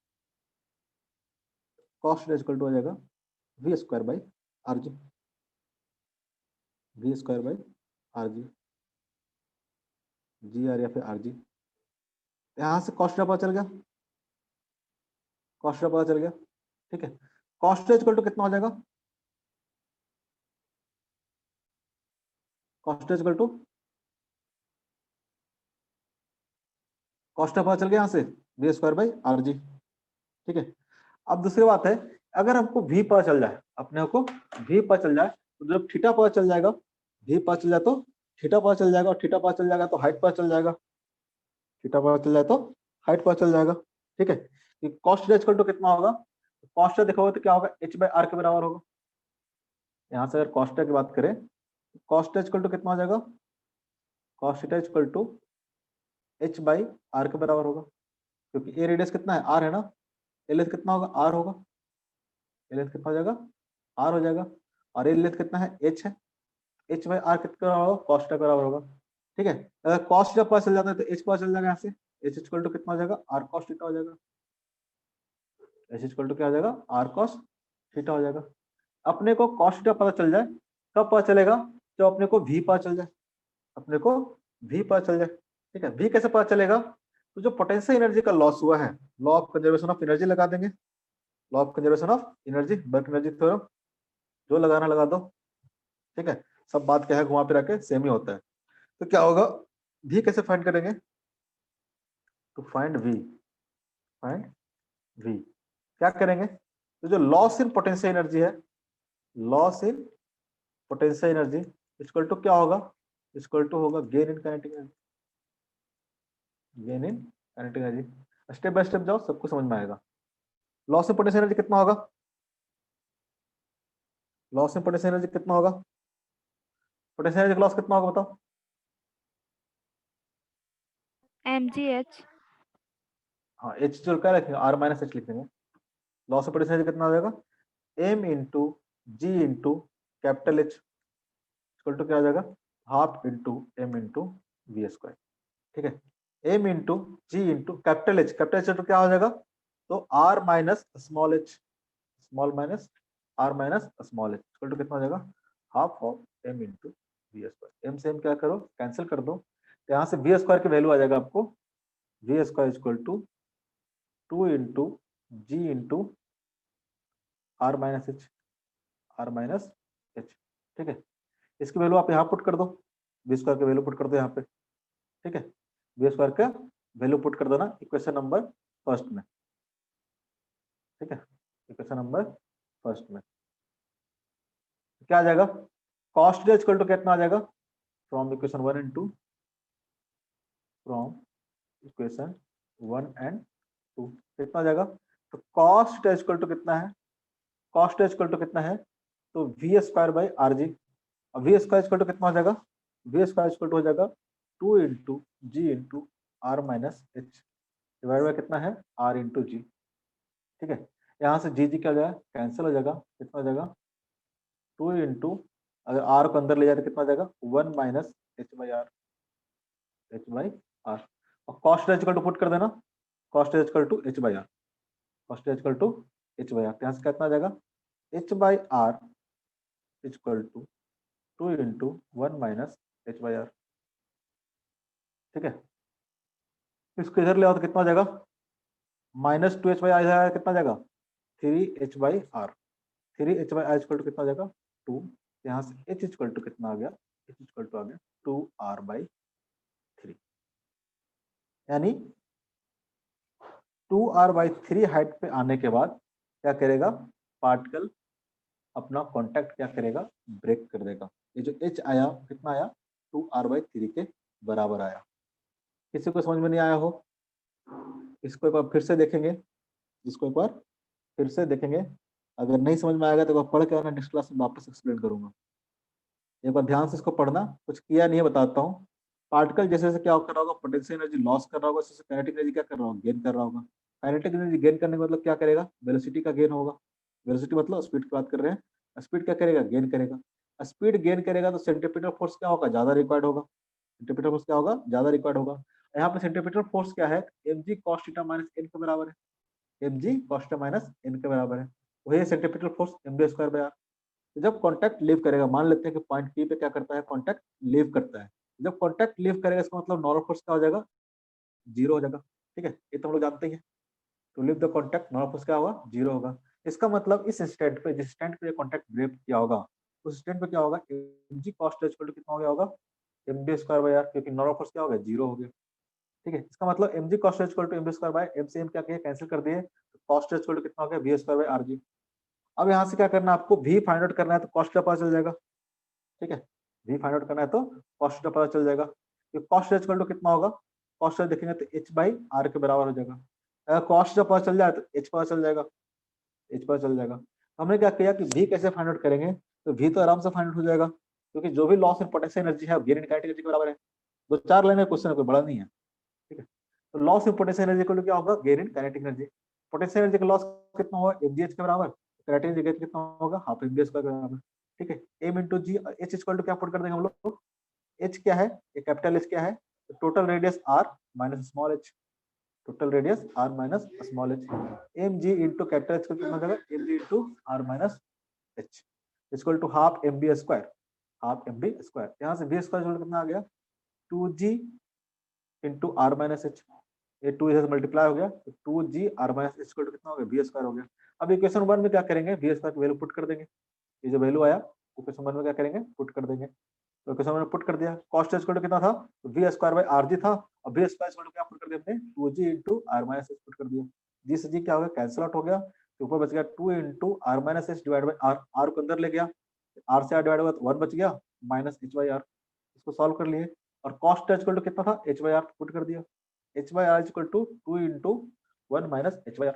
cos theta is equal to हो जाएगा v square by R G, v square by are G, G R या फिर आर जी। यहाँ से cos थीटा पता चल गया, cos थीटा पता चल गया। ठीक है, cos theta is equal to कितना हो जाएगा, cos theta is equal to, cos theta पता चल गया यहाँ से, v square by are G. ठीक है, अब दूसरी बात है, अगर हमको v पता चल जाए, अपने को v पता चल जाए, तो जब थीटा पता चल जाएगा, v पता चल जाए तो थीटा पता चल जाएगा, और थीटा पता चल जाएगा तो हाइट पता चल जाएगा, थीटा पता चल जाए तो हाइट पता चल जाएगा। ठीक है, कि cos थीटा इक्वल टू कितना होगा, cos थीटा देखोगे तो क्या होगा, h बाई r के बराबर होगा। यहाँ से अगर cos थीटा की बात करें, cos थीटा इक्वल टू कितना हो जाएगा, cos theta equal to h by r के बराबर होगा, क्योंकि a रेडियस कितना है, r है ना, लेंथ कितना होगा, r होगा, लेंथ कितना हो जाएगा, r हो जाएगा, और ए लेंथ कितना है, h है, h बाई r कितना होगा, cos थीटा के बराबर होगा। ठीक है, अगर cos थीटा पता चल जाता है तो h पता चल जाएगा, यहाँ से h इक्वल टू कितना हो जाएगा, r cos थीटा हो जाएगा, h इक्वल टू क्या हो जाएगा, r cos थीटा हो जाएगा। अपने को cos थीटा पता चल जाए, कब पता चलेगा, जब अपने को v पता चल जाए, अपने को v पता चल जाए। ठीक है, v कैसे पता चलेगा, तो जो पोटेंशियल एनर्जी का लॉस हुआ है, law of conservation of energy लगा देंगे, law of conservation of energy, work energy theorem, जो लगाना लगा दो। ठीक है, सब बात क्या है, घुमा फिरा के सेम ही होता है। तो क्या होगा, v कैसे फाइंड करेंगे, तो फाइंड v क्या करेंगे, तो जो लॉस इन पोटेंशियल एनर्जी है, loss in potential energy equal to क्या होगा, इक्वल टू होगा gain in kinetic energy, gain in kinetic energy. Step by step जाओ, सबको समझ में आएगा। लॉस इन पोटेंशियल एनर्जी कितना होगा, लॉस इन पोटेंशियल एनर्जी कितना होगा, पोटेंशियल एनर्जी का लॉस कितना होगा बताओ, mgh हाँ एच जो क्या लिखेंगे, आर माइनस एच लिखेंगे। लॉस ऑफ पोटेंशियल एनर्जी कितना हो जाएगा, M into G into capital H equal to क्या हो जाएगा, half into M into V square. ठीक है, M into G into capital H तो क्या हो जाएगा, तो R minus small H, small minus R minus small H equal to कितना हो जाएगा, half of M into V square. M से एम क्या करो, कैंसिल कर दो, तो यहाँ से वी स्क्वायर की वैल्यू आ जाएगा आपको, V square equal to 2 into G into R minus H, R minus H. ठीक है, इसकी वैल्यू आप यहाँ पुट कर दो, बी स्क्वायर की वैल्यू पुट कर दो यहाँ पे। ठीक है, बी स्क्वायर का वैल्यू पुट कर देना इक्वेशन नंबर फर्स्ट में। ठीक है, इक्वेशन नंबर फर्स्ट में क्या आ जाएगा, कॉस्ट इज इक्वल टू कितना आ जाएगा, from equation 1 and 2, from equation 1 and 2 कितना आ जाएगा, तो कॉस्ट इज इक्वल टू कितना है, कॉस्ट इज इक्वल टू कितना है, तो we square by are G. अब वी स्क्वायर इक्वल टू कितना हो जाएगा, वी स्क्वायर इक्वल टू हो जाएगा 2 into G into R minus H divide by कितना है, आर इंटू जी। ठीक है, यहाँ से जी जी क्या हो जाएगा, कैंसिल हो जाएगा, कितना हो जाएगा 2 इंटू, अगर आर को अंदर ले जाए तो कितना हो जाएगा 1 minus h by r, h by r. और cost is equal to put कर देना, cost is equal to h by r, cost is equal to h by r. यहाँ से कितना आ जाएगा, h by r is equal to 2 into 1 minus h by are. ठीक है, इसको इधर ले आओ तो कितना हो जाएगा, माइनस 2 एच बाई आर कितना जाएगा 3 H by R, 3 H by R equal to कितना हो जाएगा 2। यहाँ से एच इक्वल टू कितना आ गया, एच इक्वल टू आ गया 2r/3, यानी 2r/3 हाइट पे आने के बाद क्या करेगा, पार्टिकल अपना कांटेक्ट क्या करेगा, ब्रेक कर देगा। ये जो h आया कितना आया, 2r/3 के बराबर आया। किसी को समझ में नहीं आया हो, इसको एक बार फिर से देखेंगे, इसको एक बार फिर से देखेंगे, अगर नहीं समझ में आएगा तो एक बार पढ़ के आना, नेक्स्ट क्लास में वापस एक्सप्लेन करूंगा। एक बार ध्यान से इसको पढ़ना, कुछ किया नहीं है बताता हूँ। पार्टिकल जैसे जैसे क्या कर रहा होगा, पोटेंशियल एनर्जी लॉस कर रहा होगा, जैसे काइनेटिक एनर्जी क्या कर रहा होगा, गेन कर रहा होगा। काइनेटिक एनर्जी गेन करने का मतलब क्या करेगा, वेलोसिटी का गेन होगा। वेलोसिटी मतलब स्पीड की बात कर रहे हैं, स्पीड क्या करेगा, गेन करेगा। स्पीड गेन करेगा तो सेंट्रीपिटल फोर्स क्या होगा, ज्यादा रिक्वायर्ड होगा। सेंट्रीपिटल फोर्स क्या होगा, ज्यादा रिक्वायर्ड होगा। यहाँ पे सेंट्रीपिटल फोर्स क्या है, mg cos theta minus n के बराबर है, mg cos theta minus n के बराबर है। वही centripetal force mv square by R. जब कांटेक्ट लीव करेगा, मान लेते हैं कि पॉइंट पी पे क्या करता है, कांटेक्ट लीव करता है। जब कांटेक्ट लीव करेगा इसका मतलब नॉर्मल फोर्स क्या हो जाएगा, जीरो हो जाएगा। ठीक है, ये तो हम लोग जानते ही हैं। तो leave the contact, normal force क्या होगा, जीरो होगा। इसका मतलब इस इंस्टेंट पे, जिस इंस्टेंट पे कांटेक्ट ब्रेक किया होगा, उस इंस्टेंट पे क्या होगा, mg cos theta equal to कितना हो गया होगा, mv स्क्वायर बाय आर, क्योंकि नॉर्मल फोर्स क्या हो गया, जीरो हो गया। ठीक है, इसका मतलब mg cos theta equal to mv square by m से m क्या किया, कैंसिल कर दिए, तो cos थीटा इक्वल टू कितना हो गया, v स्क्वायर बाय rg। अब यहाँ से क्या करना है आपको, v फाइंड आउट करना है, तो cos थीटा पता चल जाएगा। ठीक है, v फाइंड आउट करना है तो cos थीटा पता चल जाएगा। तो cos थीटा इक्वल टू कितना होगा, cos थीटा देखेंगे तो h बाई r के बराबर हो जाएगा। अगर cos थीटा पता चल जाए तो h पता चल जाएगा, h पता चल जाएगा। हमने क्या किया कि v कैसे फाइंड आउट करेंगे, तो v तो आराम से फाइंड आउट हो जाएगा, क्योंकि जो भी लॉस इन पोटेंशियल एनर्जी है गेन इन काइनेटिक एनर्जी के बराबर है। दो चार लाइन का क्वेश्चन है, कोई बड़ा नहीं है। ठीक है, तो loss in potential energy equal to क्या होगा, gain in kinetic energy. Potential energy का लॉस कितना होगा, mgh के बराबर, काइनेटिक एनर्जी कितना होगा, हाफ mv स्क्वायर के बराबर। ठीक है, m into G, h equal to क्या पुट कर देंगे हम लोग, h क्या है, ये कैपिटल H क्या है, total radius r minus small h, total radius r minus small h, mg into capital H कितना हो जाएगा, mg into r minus h equal to half mv square, half mv square. यहाँ से v square कितना आ गया, 2g into r minus h, ये 2 इधर से मल्टीप्लाई हो गया, तो 2g r minus h equal to कितना हो गया, v स्क्वायर हो गया। अब इक्वेशन 1 में क्या करेंगे, v स्क्वायर की वैल्यू पुट कर देंगे, ये जो वैल्यू आया इक्वेशन 1 में क्या करेंगे, पुट कर देंगे। तो इक्वेशन 1 में पुट कर दिया, कॉस्ट इक्वल टू कितना था, तो v स्क्वायर बाय rg था, और v स्क्वायर इक्वल टू क्या पुट कर दिया हमने, 2g into r minus h put कर दिया। g से g क्या हो गया, कैंसिल आउट हो गया, तो ऊपर बच गया 2 into r minus h divide by r, r को अंदर ले गया, r से r डिवाइड हुआ तो 1 बच गया, माइनस h बाय r। इसको सॉल्व कर लिए, और कॉस्ट इक्वल टू कितना था, h बाय r पुट कर दिया, h by r equal to 2 into 1 minus h by r।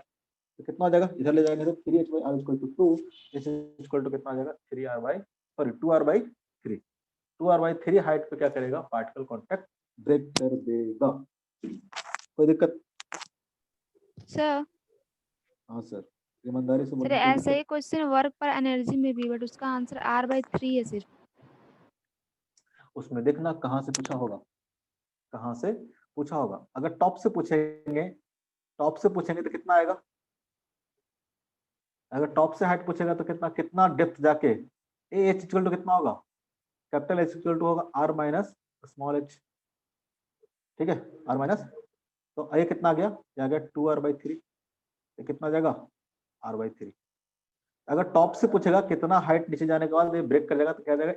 तो कितना आ जाएगा, इधर ले जाएंगे तो 3h by r equal to 2, h equal to कितना आ जाएगा, 3r bye, sorry 2r/3। 2r/3 height पे क्या करेगा, पार्टिकल कांटेक्ट ब्रेक कर देगा। कोई दिक्कत? सर हाँ सर, ईमानदारी से सर बोलना, कोई ऐसा दिक्कत? ही क्वेश्चन वर्क पर एनर्जी में भी, बट उसका आंसर r/3 है सिर्फ। उसमें देखना कहाँ से पूछा होगा, कहाँ से पूछा होगा। अगर टॉप से पूछेंगे, टॉप से पूछेंगे तो कितना आएगा, अगर टॉप से हाइट पूछेगा तो कितना, कितना डेप्थ जाके, ए एच इक्वल टू कितना होगा, कैपिटल एच इक्वल टू होगा आर माइनस स्मॉल एच। ठीक है, आर माइनस, तो ये कितना आ गया, ये आ गया 2r/3, ये कितना आ जाएगा, r/3। अगर टॉप से पूछेगा कितना हाइट नीचे जाने के बाद ये ब्रेक कर जाएगा, तो क्या आ जाएगा,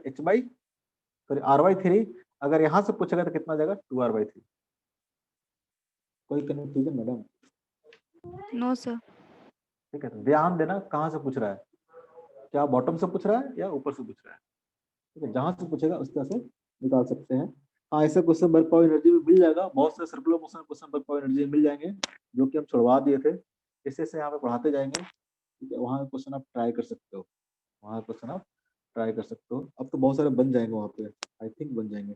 सॉरी r/3। अगर यहाँ से पूछेगा तो कितना आ जाएगा, 2r/3। कोई कंफ्यूजन मैडम? No sir. ठीक है, तो ध्यान देना कहाँ से पूछ रहा है। क्या बॉटम से पूछ रहा है या ऊपर से पूछ रहा है? ठीक है, जहां से पूछेगा उस तरह से निकाल सकते हैं। हाँ, ऐसे क्वेश्चन वर्क पावर एनर्जी में मिल जाएगा, बहुत सारे circular motion question work power energy में मिल जाएंगे जो कि हम छुड़वा दिए थे, इसे से यहाँ पे पढ़ाते जाएंगे। ठीक है, वहाँ क्वेश्चन आप ट्राई कर सकते हो, वहाँ क्वेश्चन आप ट्राई कर सकते हो। अब तो बहुत सारे बन जाएंगे वहाँ पे, आई थिंक बन जाएंगे,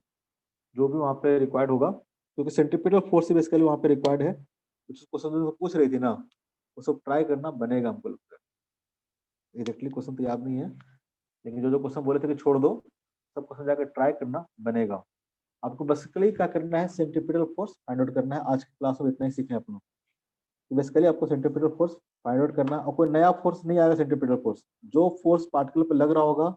जो भी वहाँ पे रिक्वायर्ड होगा, क्योंकि सेंट्रीपिटल फोर्स बेसिकली वहाँ पे रिक्वायर्ड है। कुछ क्वेश्चन जो पूछ रही थी ना, वो सब ट्राई करना बनेगा हमको लगता है। एग्जैक्टली क्वेश्चन तो याद नहीं है, लेकिन जो जो क्वेश्चन बोले थे कि छोड़ दो, सब क्वेश्चन जाकर ट्राई करना बनेगा। आपको बेसिकली क्या करना है, सेंट्रीपिटल फोर्स फाइंड आउट करना है। आज की क्लास में इतना ही सीखे अपन लोग। बेसिकली आपको सेंट्रीपिटल फोर्स फाइंड आउट करना है, और कोई नया फोर्स नहीं आएगा। सेंट्रीपिटल फोर्स, जो फोर्स पार्टिकल पे लग रहा होगा,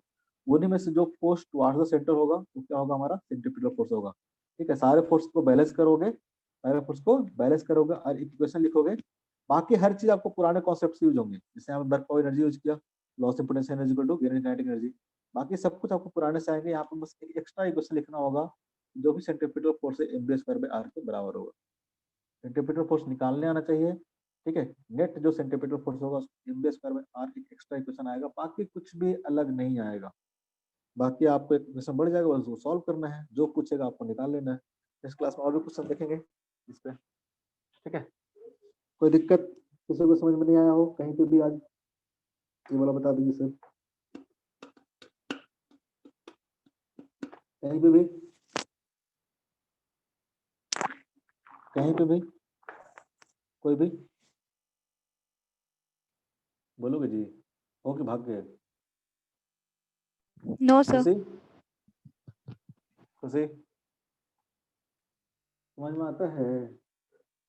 उन्हीं में से जो फोर्स टुवार्ड्स द सेंटर होगा वो क्या होगा, हमारा सेंट्रीपिटल फोर्स होगा। ठीक है, सारे फोर्स को बैलेंस करोगे, सारे फोर्स को बैलेंस करोगे और इक्वेशन लिखोगे। बाकी हर चीज आपको पुराने कॉन्सेप्ट यूज होंगे, जैसे हमने वर्क पावर एनर्जी यूज किया, loss of potential energy equal to gain in kinetic energy. बाकी सब कुछ आपको पुराने से आएंगे। यहाँ पर बस एक एक्स्ट्रा इक्वेशन लिखना होगा, जो भी सेंट्रीपिटल फोर्स है mv स्क्वायर बाय r के बराबर होगा। सेंट्रीपिटल फोर्स निकालने आना चाहिए। ठीक है, नेट जो सेंट्रीपिटल फोर्स होगा mv स्क्वायर बाय r एक एक्स्ट्रा इक्वेशन आएगा, बाकी कुछ भी अलग नहीं आएगा। बाकी आपको एक इक्वेशन बढ़ जाएगा, बस वो सॉल्व करना है, जो पूछेगा आपको निकाल लेना है। इस क्लास में और भी क्वेश्चन देखेंगे इस पे। ठीक है, कोई दिक्कत किसी को समझ में नहीं आया हो कहीं पे भी आज, ये वाला बता दीजिए सर, कहीं पे भी, कहीं पे भी कोई भी बोलोगे जी, हो कि भाग गए? No sir. खुशी, खुशी समझ में आता है?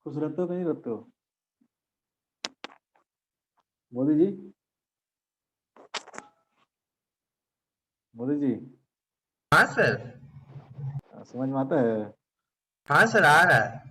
खुश रहते हो कि नहीं रहते हो? मोदी जी, मोदी जी हाँ सर। समझ में आता है? हाँ सर, आ रहा है।